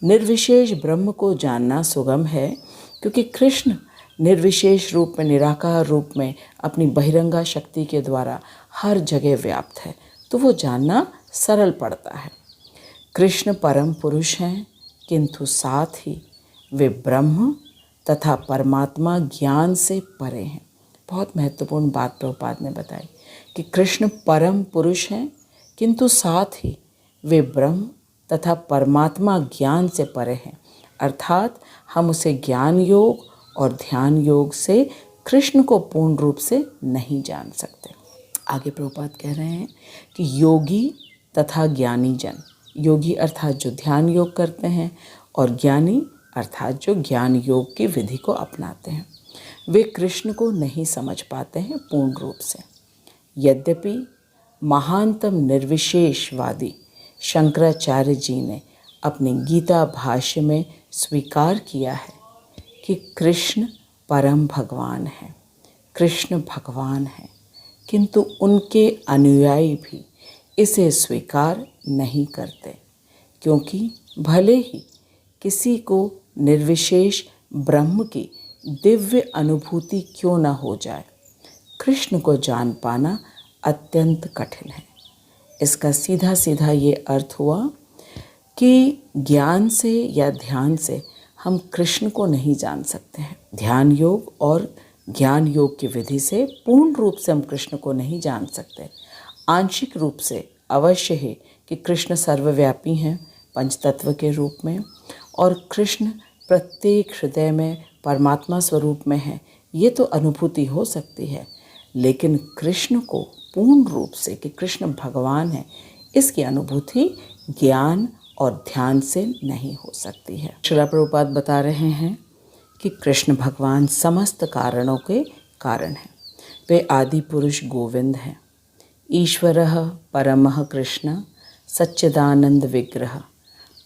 निर्विशेष ब्रह्म को जानना सुगम है, क्योंकि कृष्ण निर्विशेष रूप में, निराकार रूप में अपनी बहिरंगा शक्ति के द्वारा हर जगह व्याप्त है, तो वो जानना सरल पड़ता है। कृष्ण परम पुरुष हैं, किंतु साथ ही वे ब्रह्म तथा परमात्मा ज्ञान से परे हैं। बहुत महत्वपूर्ण बात प्रभुपाद ने बताई कि कृष्ण परम पुरुष हैं, किंतु साथ ही वे ब्रह्म तथा परमात्मा ज्ञान से परे हैं। अर्थात हम उसे ज्ञान योग और ध्यान योग से कृष्ण को पूर्ण रूप से नहीं जान सकते। आगे प्रभुपाद कह रहे हैं कि योगी तथा ज्ञानी जन, योगी अर्थात जो ध्यान योग करते हैं और ज्ञानी अर्थात जो ज्ञान योग की विधि को अपनाते हैं, वे कृष्ण को नहीं समझ पाते हैं पूर्ण रूप से। यद्यपि महानतम निर्विशेषवादी शंकराचार्य जी ने अपने गीता भाष्य में स्वीकार किया है कि कृष्ण परम भगवान हैं, कृष्ण भगवान हैं, किंतु उनके अनुयायी भी इसे स्वीकार नहीं करते, क्योंकि भले ही किसी को निर्विशेष ब्रह्म की दिव्य अनुभूति क्यों न हो जाए, कृष्ण को जान पाना अत्यंत कठिन है। इसका सीधा सीधा ये अर्थ हुआ कि ज्ञान से या ध्यान से हम कृष्ण को नहीं जान सकते हैं। ध्यान योग और ज्ञान योग की विधि से पूर्ण रूप से हम कृष्ण को नहीं जान सकते। आंशिक रूप से अवश्य है कि कृष्ण सर्वव्यापी हैं पंचतत्व के रूप में, और कृष्ण प्रत्येक हृदय में परमात्मा स्वरूप में है, ये तो अनुभूति हो सकती है। लेकिन कृष्ण को पूर्ण रूप से कि कृष्ण भगवान है, इसकी अनुभूति ज्ञान और ध्यान से नहीं हो सकती है। श्रील प्रभुपाद बता रहे हैं कि कृष्ण भगवान समस्त कारणों के कारण हैं। वे आदि पुरुष गोविंद हैं। ईश्वरः परमः कृष्ण सच्चिदानंद विग्रह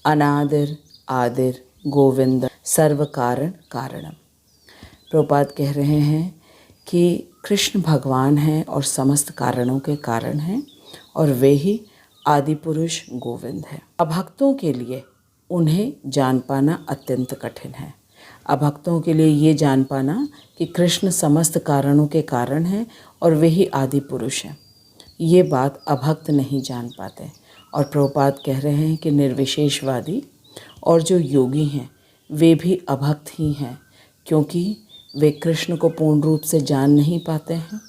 अनादिर आदिर गोविंद सर्व कारण कारणम। प्रभुपाद कह रहे हैं कि कृष्ण भगवान हैं और समस्त कारणों के कारण हैं, और वे ही आदि पुरुष गोविंद हैं। अभक्तों के लिए उन्हें जान पाना अत्यंत कठिन है। अभक्तों के लिए ये जान पाना कि कृष्ण समस्त कारणों के कारण हैं और वे ही आदि पुरुष हैं, ये बात अभक्त नहीं जान पाते। और प्रभुपाद कह रहे हैं कि निर्विशेषवादी और जो योगी हैं वे भी अभक्त ही हैं, क्योंकि वे कृष्ण को पूर्ण रूप से जान नहीं पाते हैं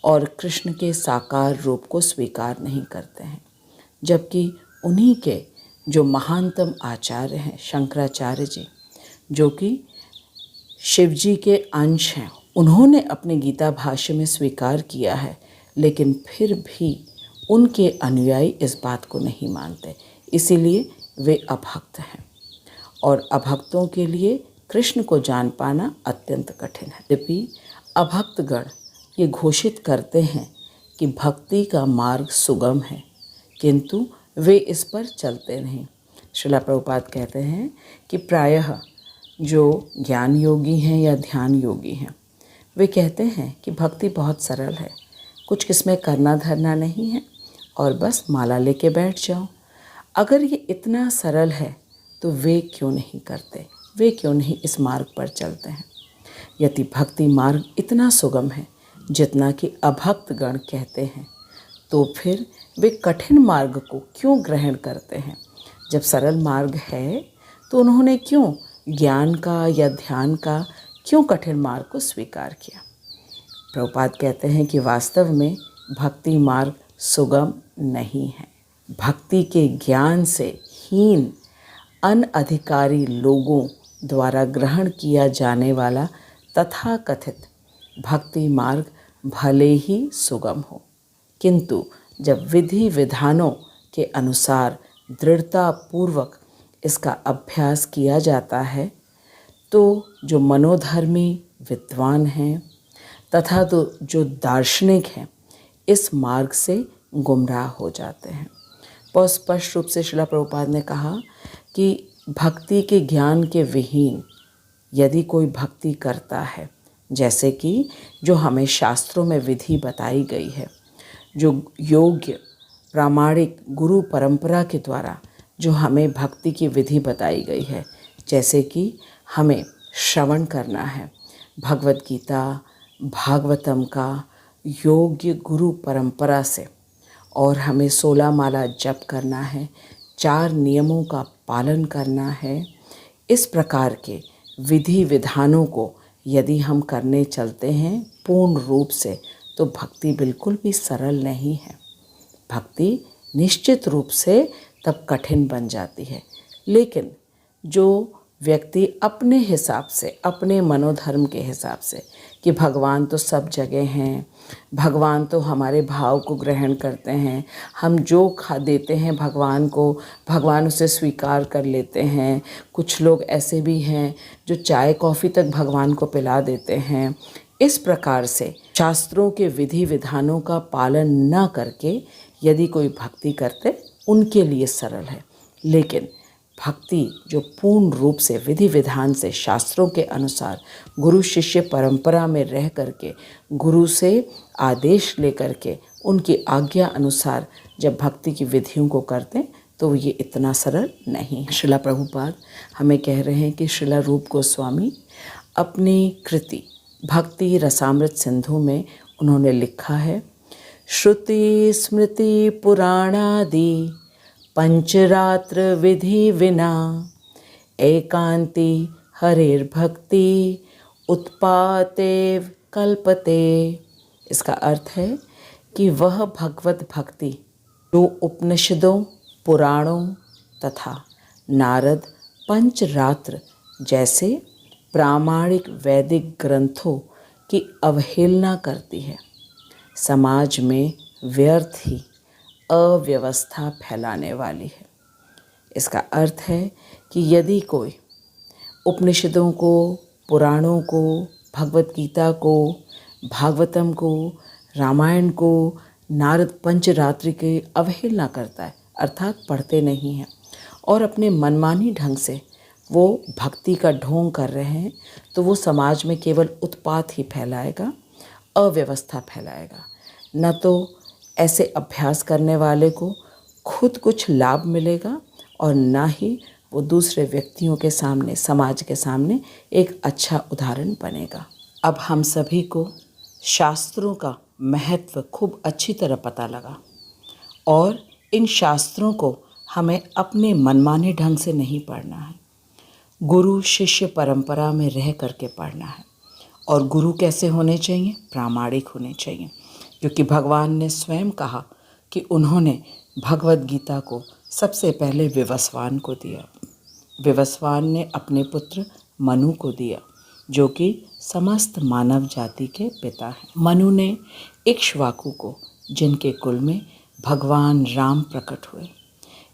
और कृष्ण के साकार रूप को स्वीकार नहीं करते हैं, जबकि उन्हीं के जो महानतम आचार्य हैं शंकराचार्य जी, जो कि शिव जी के अंश हैं, उन्होंने अपने गीता भाष्य में स्वीकार किया है, लेकिन फिर भी उनके अनुयायी इस बात को नहीं मानते, इसीलिए वे अभक्त हैं। और अभक्तों के लिए कृष्ण को जान पाना अत्यंत कठिन है। यद्यपि अभक्तगण ये घोषित करते हैं कि भक्ति का मार्ग सुगम है, किंतु वे इस पर चलते नहीं। श्रील प्रभुपाद कहते हैं कि प्रायः जो ज्ञान योगी हैं या ध्यान योगी हैं, वे कहते हैं कि भक्ति बहुत सरल है, कुछ इसमें करना धरना नहीं है और बस माला लेके बैठ जाओ। अगर ये इतना सरल है तो वे क्यों नहीं करते, वे क्यों नहीं इस मार्ग पर चलते हैं। यदि भक्ति मार्ग इतना सुगम है जितना कि अभक्त गण कहते हैं, तो फिर वे कठिन मार्ग को क्यों ग्रहण करते हैं। जब सरल मार्ग है तो उन्होंने क्यों ज्ञान का या ध्यान का क्यों कठिन मार्ग को स्वीकार किया। प्रभुपाद कहते हैं कि वास्तव में भक्ति मार्ग सुगम नहीं है। भक्ति के ज्ञान से हीन अनधिकारी लोगों द्वारा ग्रहण किया जाने वाला तथाकथित भक्ति मार्ग भले ही सुगम हो, किंतु जब विधि विधानों के अनुसार दृढ़तापूर्वक इसका अभ्यास किया जाता है, तो जो मनोधर्मी विद्वान हैं तथा तो जो दार्शनिक हैं, इस मार्ग से गुमराह हो जाते हैं। बहुत स्पष्ट रूप से श्रील प्रभुपाद ने कहा कि भक्ति के ज्ञान के विहीन यदि कोई भक्ति करता है, जैसे कि जो हमें शास्त्रों में विधि बताई गई है, जो योग्य प्रामाणिक गुरु परंपरा के द्वारा जो हमें भक्ति की विधि बताई गई है, जैसे कि हमें श्रवण करना है भगवत गीता भागवतम का योग्य गुरु परंपरा से, और हमें 16 माला जप करना है, 4 नियमों का पालन करना है। इस प्रकार के विधि विधानों को यदि हम करने चलते हैं पूर्ण रूप से, तो भक्ति बिल्कुल भी सरल नहीं है। भक्ति निश्चित रूप से तब कठिन बन जाती है। लेकिन जो व्यक्ति अपने हिसाब से, अपने मनोधर्म के हिसाब से कि भगवान तो सब जगह हैं, भगवान तो हमारे भाव को ग्रहण करते हैं, हम जो खा देते हैं भगवान को, भगवान उसे स्वीकार कर लेते हैं। कुछ लोग ऐसे भी हैं जो चाय कॉफ़ी तक भगवान को पिला देते हैं। इस प्रकार से शास्त्रों के विधि विधानों का पालन न करके यदि कोई भक्ति करते, उनके लिए सरल है। लेकिन भक्ति जो पूर्ण रूप से विधि विधान से शास्त्रों के अनुसार गुरु शिष्य परंपरा में रह करके, गुरु से आदेश लेकर के उनकी आज्ञा अनुसार जब भक्ति की विधियों को करते हैं, तो ये इतना सरल नहीं है। श्रील प्रभुपाद हमें कह रहे हैं कि श्रील रूप गोस्वामी अपनी कृति भक्ति रसामृत सिंधु में उन्होंने लिखा है, श्रुति स्मृति पुराणादि पंचरात्र विधि विना एकांति हरेर्भक्ति उत्पातेव कल्पते। इसका अर्थ है कि वह भगवत भक्ति जो उपनिषदों पुराणों तथा नारद पंचरात्र जैसे प्रामाणिक वैदिक ग्रंथों की अवहेलना करती है, समाज में व्यर्थ ही अव्यवस्था फैलाने वाली है। इसका अर्थ है कि यदि कोई उपनिषदों को, पुराणों को, भगवत गीता को, भागवतम को, रामायण को, नारद पंचरात्रि की अवहेलना करता है, अर्थात पढ़ते नहीं हैं और अपने मनमानी ढंग से वो भक्ति का ढोंग कर रहे हैं, तो वो समाज में केवल उत्पात ही फैलाएगा, अव्यवस्था फैलाएगा। न तो ऐसे अभ्यास करने वाले को खुद कुछ लाभ मिलेगा और ना ही वो दूसरे व्यक्तियों के सामने, समाज के सामने एक अच्छा उदाहरण बनेगा। अब हम सभी को शास्त्रों का महत्व खूब अच्छी तरह पता लगा और इन शास्त्रों को हमें अपने मनमाने ढंग से नहीं पढ़ना है, गुरु शिष्य परंपरा में रह करके पढ़ना है। और गुरु कैसे होने चाहिए? प्रामाणिक होने चाहिए, क्योंकि भगवान ने स्वयं कहा कि उन्होंने भगवत गीता को सबसे पहले विवस्वान को दिया। विवस्वान ने अपने पुत्र मनु को दिया, जो कि समस्त मानव जाति के पिता हैं। मनु ने इक्ष्वाकु को, जिनके कुल में भगवान राम प्रकट हुए।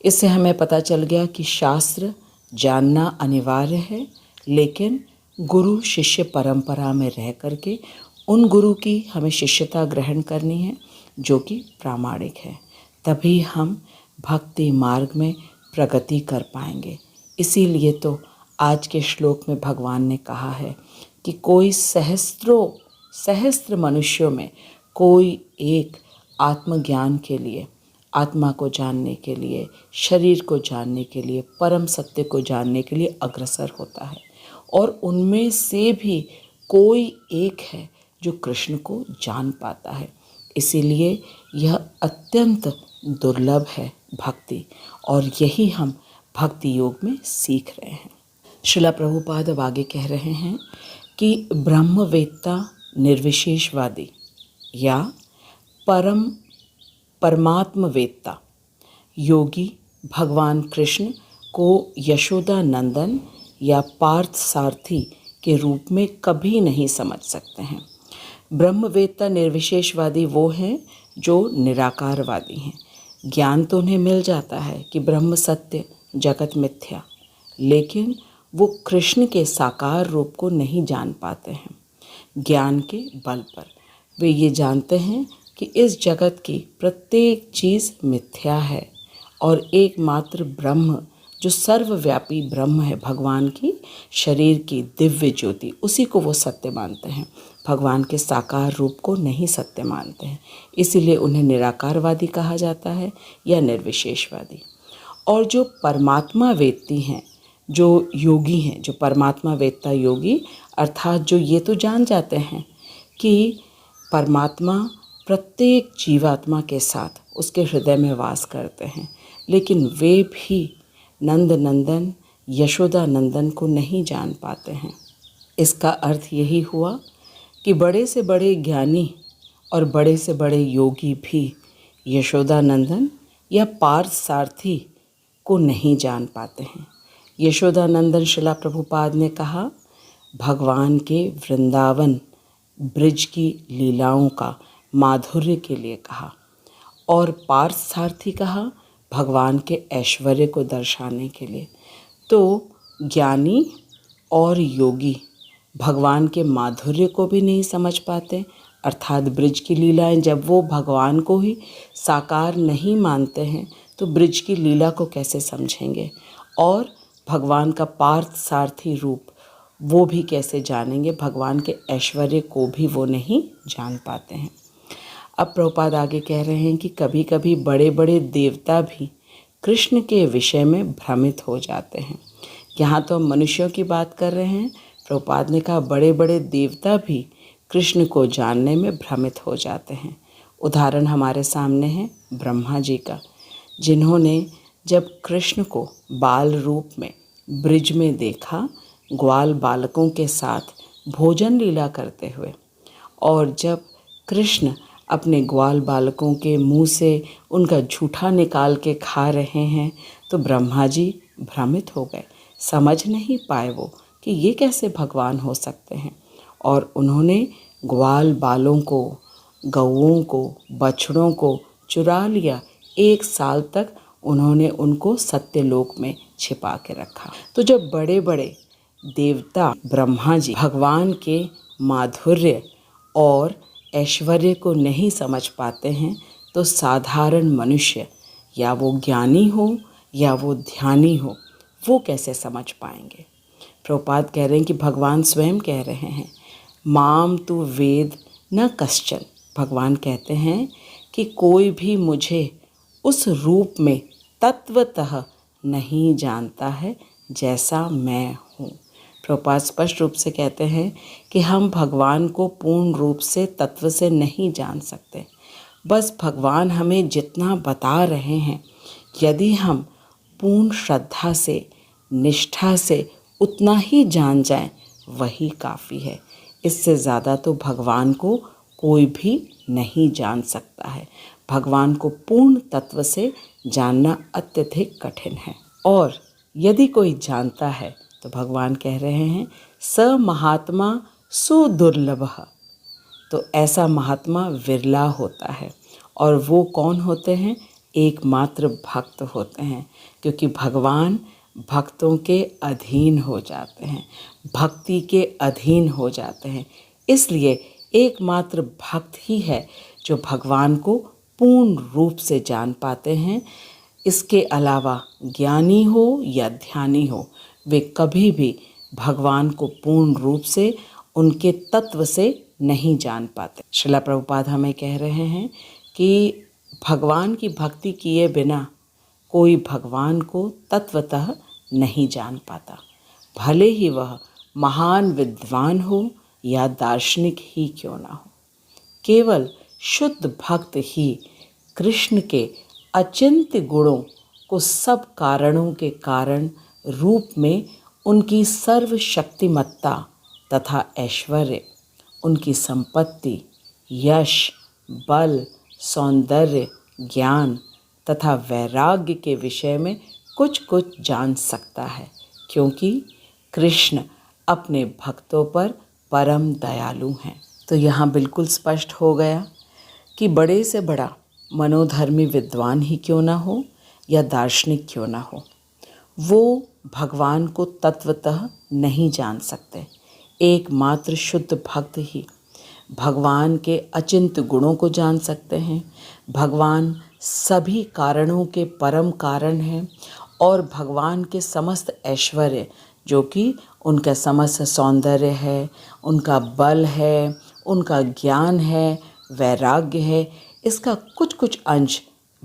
इससे हमें पता चल गया कि शास्त्र जानना अनिवार्य है, लेकिन गुरु शिष्य परंपरा में रह करके उन गुरु की हमें शिष्यता ग्रहण करनी है जो कि प्रामाणिक है। तभी हम भक्ति मार्ग में प्रगति कर पाएंगे। इसीलिए तो आज के श्लोक में भगवान ने कहा है कि कोई सहस्त्र मनुष्यों में कोई एक आत्मज्ञान के लिए, आत्मा को जानने के लिए, शरीर को जानने के लिए, परम सत्य को जानने के लिए अग्रसर होता है, और उनमें से भी कोई एक है जो कृष्ण को जान पाता है। इसीलिए यह अत्यंत दुर्लभ है भक्ति, और यही हम भक्ति योग में सीख रहे हैं। श्रील प्रभुपाद अब आगे कह रहे हैं कि ब्रह्मवेत्ता निर्विशेषवादी या परमात्मवेत्ता योगी भगवान कृष्ण को यशोदा नंदन या पार्थ सारथी के रूप में कभी नहीं समझ सकते हैं। ब्रह्मवेत्ता निर्विशेषवादी वो हैं जो निराकारवादी हैं। ज्ञान तो उन्हें मिल जाता है कि ब्रह्म सत्य, जगत मिथ्या, लेकिन वो कृष्ण के साकार रूप को नहीं जान पाते हैं। ज्ञान के बल पर वे ये जानते हैं कि इस जगत की प्रत्येक चीज़ मिथ्या है, और एकमात्र ब्रह्म जो सर्वव्यापी ब्रह्म है, भगवान की शरीर की दिव्य ज्योति, उसी को वो सत्य मानते हैं। भगवान के साकार रूप को नहीं सत्य मानते हैं। इसीलिए उन्हें निराकारवादी कहा जाता है या निर्विशेषवादी। और जो परमात्मा वेत्ती हैं, जो योगी हैं, जो परमात्मा वेत्ता योगी, अर्थात जो ये तो जान जाते हैं कि परमात्मा प्रत्येक जीवात्मा के साथ उसके हृदय में वास करते हैं, लेकिन वे भी नंद नंदन, यशोदा नंदन को नहीं जान पाते हैं। इसका अर्थ यही हुआ कि बड़े से बड़े ज्ञानी और बड़े से बड़े योगी भी यशोदा नंदन या पार्थ सारथी को नहीं जान पाते हैं। यशोदा नंदन श्रील प्रभुपाद ने कहा, भगवान के वृंदावन ब्रिज की लीलाओं का माधुर्य के लिए कहा, और पार्थ सारथी कहा भगवान के ऐश्वर्य को दर्शाने के लिए। तो ज्ञानी और योगी भगवान के माधुर्य को भी नहीं समझ पाते, अर्थात ब्रिज की लीलाएं, जब वो भगवान को ही साकार नहीं मानते हैं तो ब्रिज की लीला को कैसे समझेंगे, और भगवान का पार्थ सारथी रूप वो भी कैसे जानेंगे, भगवान के ऐश्वर्य को भी वो नहीं जान पाते हैं। अब प्रभुपाद आगे कह रहे हैं कि कभी कभी बड़े बड़े देवता भी कृष्ण के विषय में भ्रमित हो जाते हैं। यहाँ तो हम मनुष्यों की बात कर रहे हैं, प्रभुपाद ने कहा बड़े बड़े देवता भी कृष्ण को जानने में भ्रमित हो जाते हैं। उदाहरण हमारे सामने है ब्रह्मा जी का, जिन्होंने जब कृष्ण को बाल रूप में ब्रिज में देखा, ग्वाल बालकों के साथ भोजन लीला करते हुए, और जब कृष्ण अपने ग्वाल बालकों के मुंह से उनका झूठा निकाल के खा रहे हैं, तो ब्रह्मा जी भ्रमित हो गए। समझ नहीं पाए वो कि ये कैसे भगवान हो सकते हैं, और उन्होंने ग्वाल बालों को, गौओं को, बछड़ों को चुरा लिया। 1 साल तक उन्होंने उनको सत्यलोक में छिपा के रखा। तो जब बड़े बड़े देवता ब्रह्मा जी भगवान के माधुर्य और ऐश्वर्य को नहीं समझ पाते हैं, तो साधारण मनुष्य, या वो ज्ञानी हो या वो ध्यानी हो, वो कैसे समझ पाएंगे। प्रभुपाद कह रहे हैं कि भगवान स्वयं कह रहे हैं, माम तु वेद न कश्चन। भगवान कहते हैं कि कोई भी मुझे उस रूप में तत्वतः नहीं जानता है जैसा मैं हूँ। प्रभुपाद स्पष्ट रूप से कहते हैं कि हम भगवान को पूर्ण रूप से तत्व से नहीं जान सकते। बस भगवान हमें जितना बता रहे हैं, यदि हम पूर्ण श्रद्धा से, निष्ठा से उतना ही जान जाएं, वही काफ़ी है। इससे ज़्यादा तो भगवान को कोई भी नहीं जान सकता है। भगवान को पूर्ण तत्व से जानना अत्यधिक कठिन है। और यदि कोई जानता है तो भगवान कह रहे हैं स महात्मा सुदुर्लभः, तो ऐसा महात्मा विरला होता है। और वो कौन होते हैं? एकमात्र भक्त होते हैं, क्योंकि भगवान भक्तों के अधीन हो जाते हैं, भक्ति के अधीन हो जाते हैं। इसलिए एकमात्र भक्त ही है जो भगवान को पूर्ण रूप से जान पाते हैं। इसके अलावा ज्ञानी हो या ध्यानी हो, वे कभी भी भगवान को पूर्ण रूप से उनके तत्व से नहीं जान पाते। श्रील प्रभुपाद हमें कह रहे हैं कि भगवान की भक्ति किए बिना कोई भगवान को तत्वतः नहीं जान पाता, भले ही वह महान विद्वान हो या दार्शनिक ही क्यों ना हो। केवल शुद्ध भक्त ही कृष्ण के अचिंत्य गुणों को सब कारणों के कारण रूप में उनकी सर्वशक्तिमत्ता तथा ऐश्वर्य, उनकी संपत्ति, यश, बल, सौंदर्य, ज्ञान तथा वैराग्य के विषय में कुछ कुछ जान सकता है, क्योंकि कृष्ण अपने भक्तों पर परम दयालु हैं। तो यहाँ बिल्कुल स्पष्ट हो गया कि बड़े से बड़ा मनोधर्मी विद्वान ही क्यों ना हो या दार्शनिक क्यों ना हो, वो भगवान को तत्वतः नहीं जान सकते। एकमात्र शुद्ध भक्त ही भगवान के अचिंत्य गुणों को जान सकते हैं। भगवान सभी कारणों के परम कारण हैं और भगवान के समस्त ऐश्वर्य, जो कि उनका समस्त सौंदर्य है, उनका बल है, उनका ज्ञान है, वैराग्य है, इसका कुछ कुछ अंश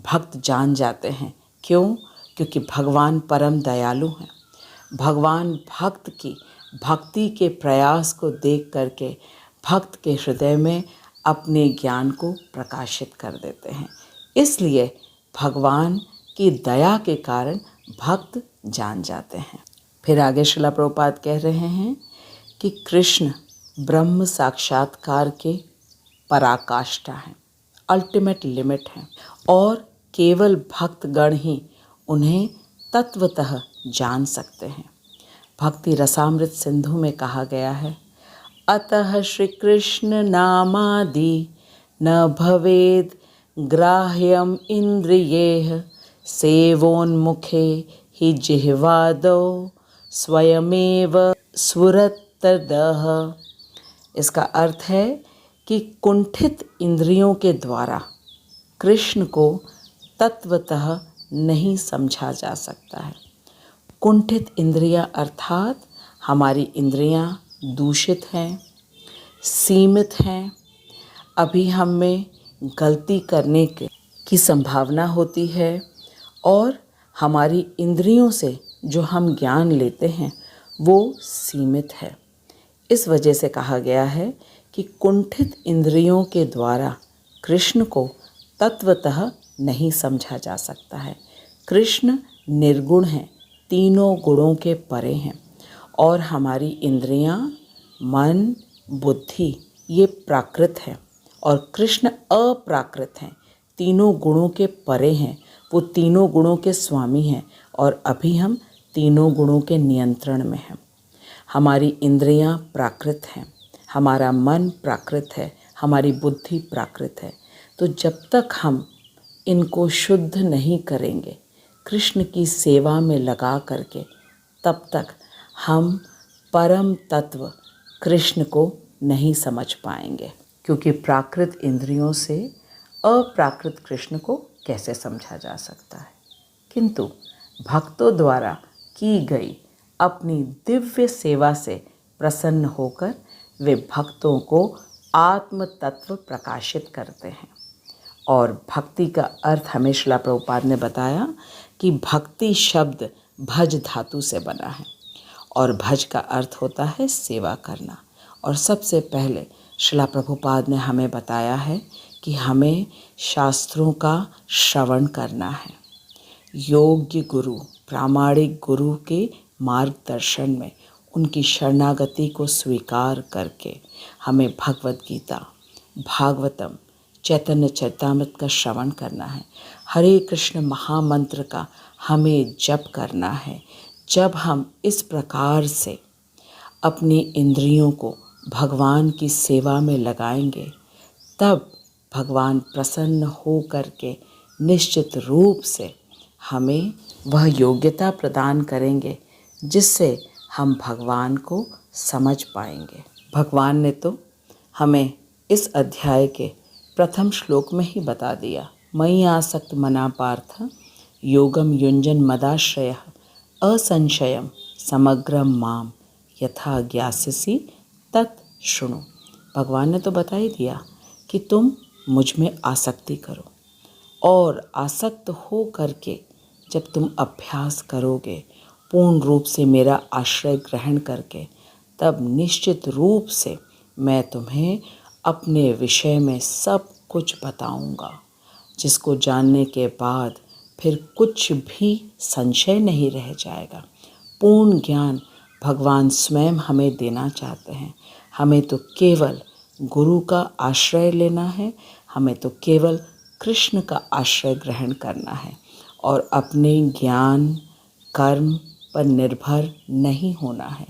भक्त जान जाते हैं। क्यों? क्योंकि भगवान परम दयालु हैं। भगवान भक्त की भक्ति के प्रयास को देख करके भक्त के हृदय में अपने ज्ञान को प्रकाशित कर देते हैं। इसलिए भगवान की दया के कारण भक्त जान जाते हैं। फिर आगे श्रील प्रभुपाद कह रहे हैं कि कृष्ण ब्रह्म साक्षात्कार के पराकाष्ठा हैं, अल्टीमेट लिमिट हैं, और केवल भक्तगण ही उन्हें तत्वतः जान सकते हैं। भक्ति रसामृत सिंधु में कहा गया है, अतः श्री कृष्ण नामादि न भवेद ग्राह्यम इंद्रियेह सेवोन्मुखे हि जिह्वादौ स्वयमेव स्फुरत्तदः। इसका अर्थ है कि कुंठित इंद्रियों के द्वारा कृष्ण को तत्वतः नहीं समझा जा सकता है। कुंठित इंद्रियां अर्थात हमारी इंद्रियां दूषित हैं, सीमित हैं। अभी हम में गलती करने की संभावना होती है और हमारी इंद्रियों से जो हम ज्ञान लेते हैं वो सीमित है। इस वजह से कहा गया है कि कुंठित इंद्रियों के द्वारा कृष्ण को तत्वतः नहीं समझा जा सकता है। कृष्ण निर्गुण हैं, तीनों गुणों के परे हैं, और हमारी इंद्रियां, मन, बुद्धि ये प्राकृत हैं और कृष्ण अप्राकृत हैं, तीनों गुणों के परे हैं। वो तीनों गुणों के स्वामी हैं और अभी हम तीनों गुणों के नियंत्रण में हैं। हमारी इंद्रियां प्राकृत हैं, हमारा मन प्राकृत है, हमारी बुद्धि प्राकृत है। तो जब तक हम इनको शुद्ध नहीं करेंगे कृष्ण की सेवा में लगा करके, तब तक हम परम तत्व कृष्ण को नहीं समझ पाएंगे। क्योंकि प्राकृत इंद्रियों से अप्राकृत कृष्ण को कैसे समझा जा सकता है। किंतु भक्तों द्वारा की गई अपनी दिव्य सेवा से प्रसन्न होकर वे भक्तों को आत्म तत्व प्रकाशित करते हैं। और भक्ति का अर्थ हमें श्रील प्रभुपाद ने बताया कि भक्ति शब्द भज धातु से बना है और भज का अर्थ होता है सेवा करना। और सबसे पहले श्रील प्रभुपाद ने हमें बताया है कि हमें शास्त्रों का श्रवण करना है। योग्य गुरु, प्रामाणिक गुरु के मार्गदर्शन में उनकी शरणागति को स्वीकार करके हमें भगवद गीता, भागवतम, चैतन्य चरितामृत का श्रवण करना है। हरे कृष्ण महामंत्र का हमें जप करना है। जब हम इस प्रकार से अपनी इंद्रियों को भगवान की सेवा में लगाएंगे, तब भगवान प्रसन्न हो करके निश्चित रूप से हमें वह योग्यता प्रदान करेंगे जिससे हम भगवान को समझ पाएंगे। भगवान ने तो हमें इस अध्याय के प्रथम श्लोक में ही बता दिया, मयि आसक्त मना पार्थ योगम युञ्जन मदाश्रयः असंशयम समग्रम माम यथा ज्ञास्यसि तत् शृणु। भगवान ने तो बता ही दिया कि तुम मुझ में आसक्ति करो, और आसक्त हो करके जब तुम अभ्यास करोगे पूर्ण रूप से मेरा आश्रय ग्रहण करके, तब निश्चित रूप से मैं तुम्हें अपने विषय में सब कुछ बताऊंगा, जिसको जानने के बाद फिर कुछ भी संशय नहीं रह जाएगा। पूर्ण ज्ञान भगवान स्वयं हमें देना चाहते हैं। हमें तो केवल गुरु का आश्रय लेना है, हमें तो केवल कृष्ण का आश्रय ग्रहण करना है और अपने ज्ञान कर्म पर निर्भर नहीं होना है।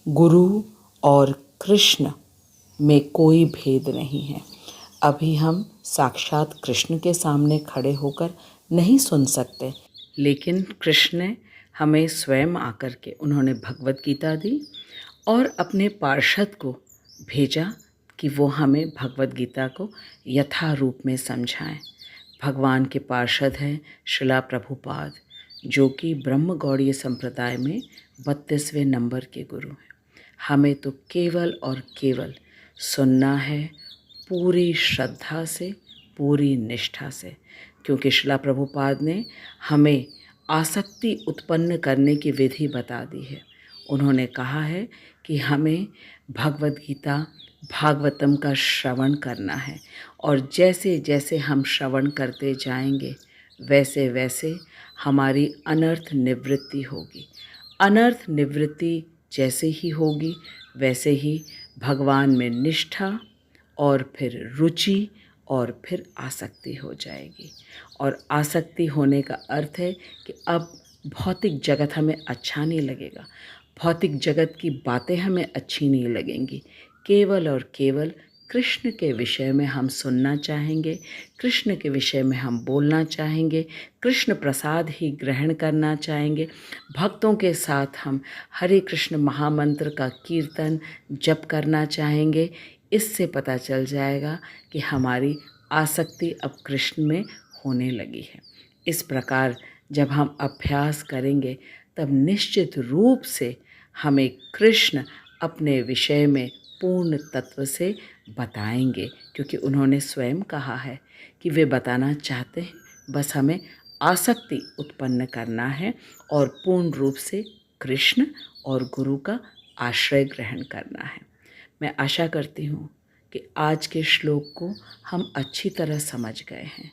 गुरु और कृष्ण में कोई भेद नहीं है। अभी हम साक्षात कृष्ण के सामने खड़े होकर नहीं सुन सकते, लेकिन कृष्ण ने हमें स्वयं आकर के उन्होंने भगवत गीता दी और अपने पार्षद को भेजा कि वो हमें भगवत गीता को यथा रूप में समझाएं। भगवान के पार्षद हैं श्रीला प्रभुपाद, जो कि ब्रह्म गौड़ीय संप्रदाय में 32वें नंबर के गुरु हैं। हमें तो केवल और केवल सुनना है पूरी श्रद्धा से, पूरी निष्ठा से, क्योंकि श्रीला प्रभुपाद ने हमें आसक्ति उत्पन्न करने की विधि बता दी है। उन्होंने कहा है कि हमें भगवत गीता भागवतम का श्रवण करना है, और जैसे जैसे हम श्रवण करते जाएंगे वैसे वैसे हमारी अनर्थ निवृत्ति होगी। अनर्थ निवृत्ति जैसे ही होगी वैसे ही भगवान में निष्ठा और फिर रुचि और फिर आसक्ति हो जाएगी। और आसक्ति होने का अर्थ है कि अब भौतिक जगत हमें अच्छा नहीं लगेगा, भौतिक जगत की बातें हमें अच्छी नहीं लगेंगी। केवल और केवल कृष्ण के विषय में हम सुनना चाहेंगे, कृष्ण के विषय में हम बोलना चाहेंगे, कृष्ण प्रसाद ही ग्रहण करना चाहेंगे। भक्तों के साथ हम हरे कृष्ण महामंत्र का कीर्तन जप करना चाहेंगे। इससे पता चल जाएगा कि हमारी आसक्ति अब कृष्ण में होने लगी है। इस प्रकार जब हम अभ्यास करेंगे तब निश्चित रूप से हमें कृष्ण अपने विषय में पूर्ण तत्व से बताएंगे, क्योंकि उन्होंने स्वयं कहा है कि वे बताना चाहते हैं, बस हमें आसक्ति उत्पन्न करना है और पूर्ण रूप से कृष्ण और गुरु का आश्रय ग्रहण करना है। मैं आशा करती हूँ कि आज के श्लोक को हम अच्छी तरह समझ गए हैं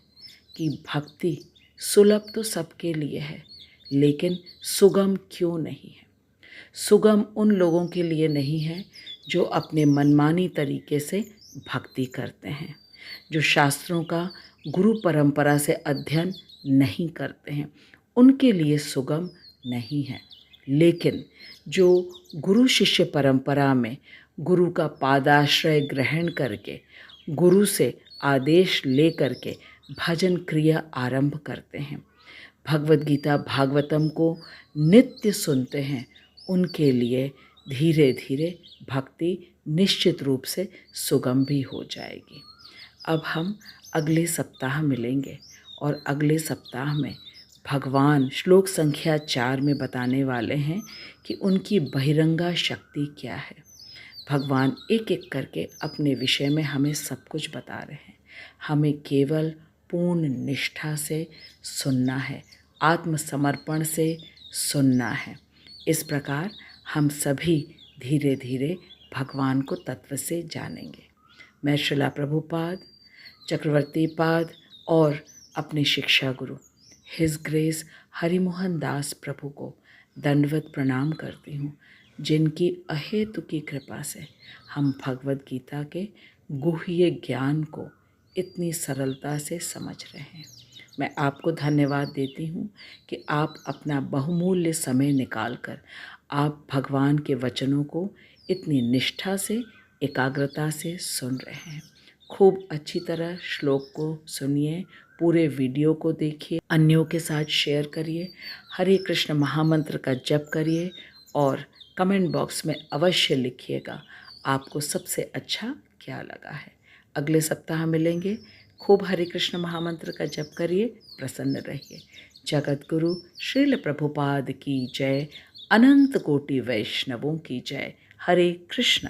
कि भक्ति सुलभ तो सबके लिए है, लेकिन सुगम क्यों नहीं है। सुगम उन लोगों के लिए नहीं है जो अपने मनमानी तरीके से भक्ति करते हैं, जो शास्त्रों का गुरु परंपरा से अध्ययन नहीं करते हैं, उनके लिए सुगम नहीं है। लेकिन जो गुरु शिष्य परंपरा में गुरु का पादाश्रय ग्रहण करके, गुरु से आदेश ले करके भजन क्रिया आरंभ करते हैं, भगवत गीता भागवतम को नित्य सुनते हैं, उनके लिए धीरे धीरे भक्ति निश्चित रूप से सुगम भी हो जाएगी। अब हम अगले सप्ताह मिलेंगे और अगले सप्ताह में भगवान श्लोक संख्या 4 में बताने वाले हैं कि उनकी बहिरंगा शक्ति क्या है। भगवान एक एक करके अपने विषय में हमें सब कुछ बता रहे हैं। हमें केवल पूर्ण निष्ठा से सुनना है, आत्मसमर्पण से सुनना है। इस प्रकार हम सभी धीरे धीरे भगवान को तत्व से जानेंगे। मैं श्रीला प्रभुपाद चक्रवर्ती पाद और अपने शिक्षा गुरु हिज ग्रेस हरिमोहन दास प्रभु को दंडवत प्रणाम करती हूँ, जिनकी अहेतु की कृपा से हम भगवत गीता के गुह्य ज्ञान को इतनी सरलता से समझ रहे हैं। मैं आपको धन्यवाद देती हूँ कि आप अपना बहुमूल्य समय निकाल कर आप भगवान के वचनों को इतनी निष्ठा से, एकाग्रता से सुन रहे हैं। खूब अच्छी तरह श्लोक को सुनिए, पूरे वीडियो को देखिए, अन्यों के साथ शेयर करिए, हरे कृष्ण महामंत्र का जप करिए और कमेंट बॉक्स में अवश्य लिखिएगा आपको सबसे अच्छा क्या लगा है। अगले सप्ताह मिलेंगे। खूब हरे कृष्ण महामंत्र का जप करिए, प्रसन्न रहिए। जगत गुरु श्रील प्रभुपाद की जय, अनंत कोटि वैष्णवों की जय। हरे कृष्ण।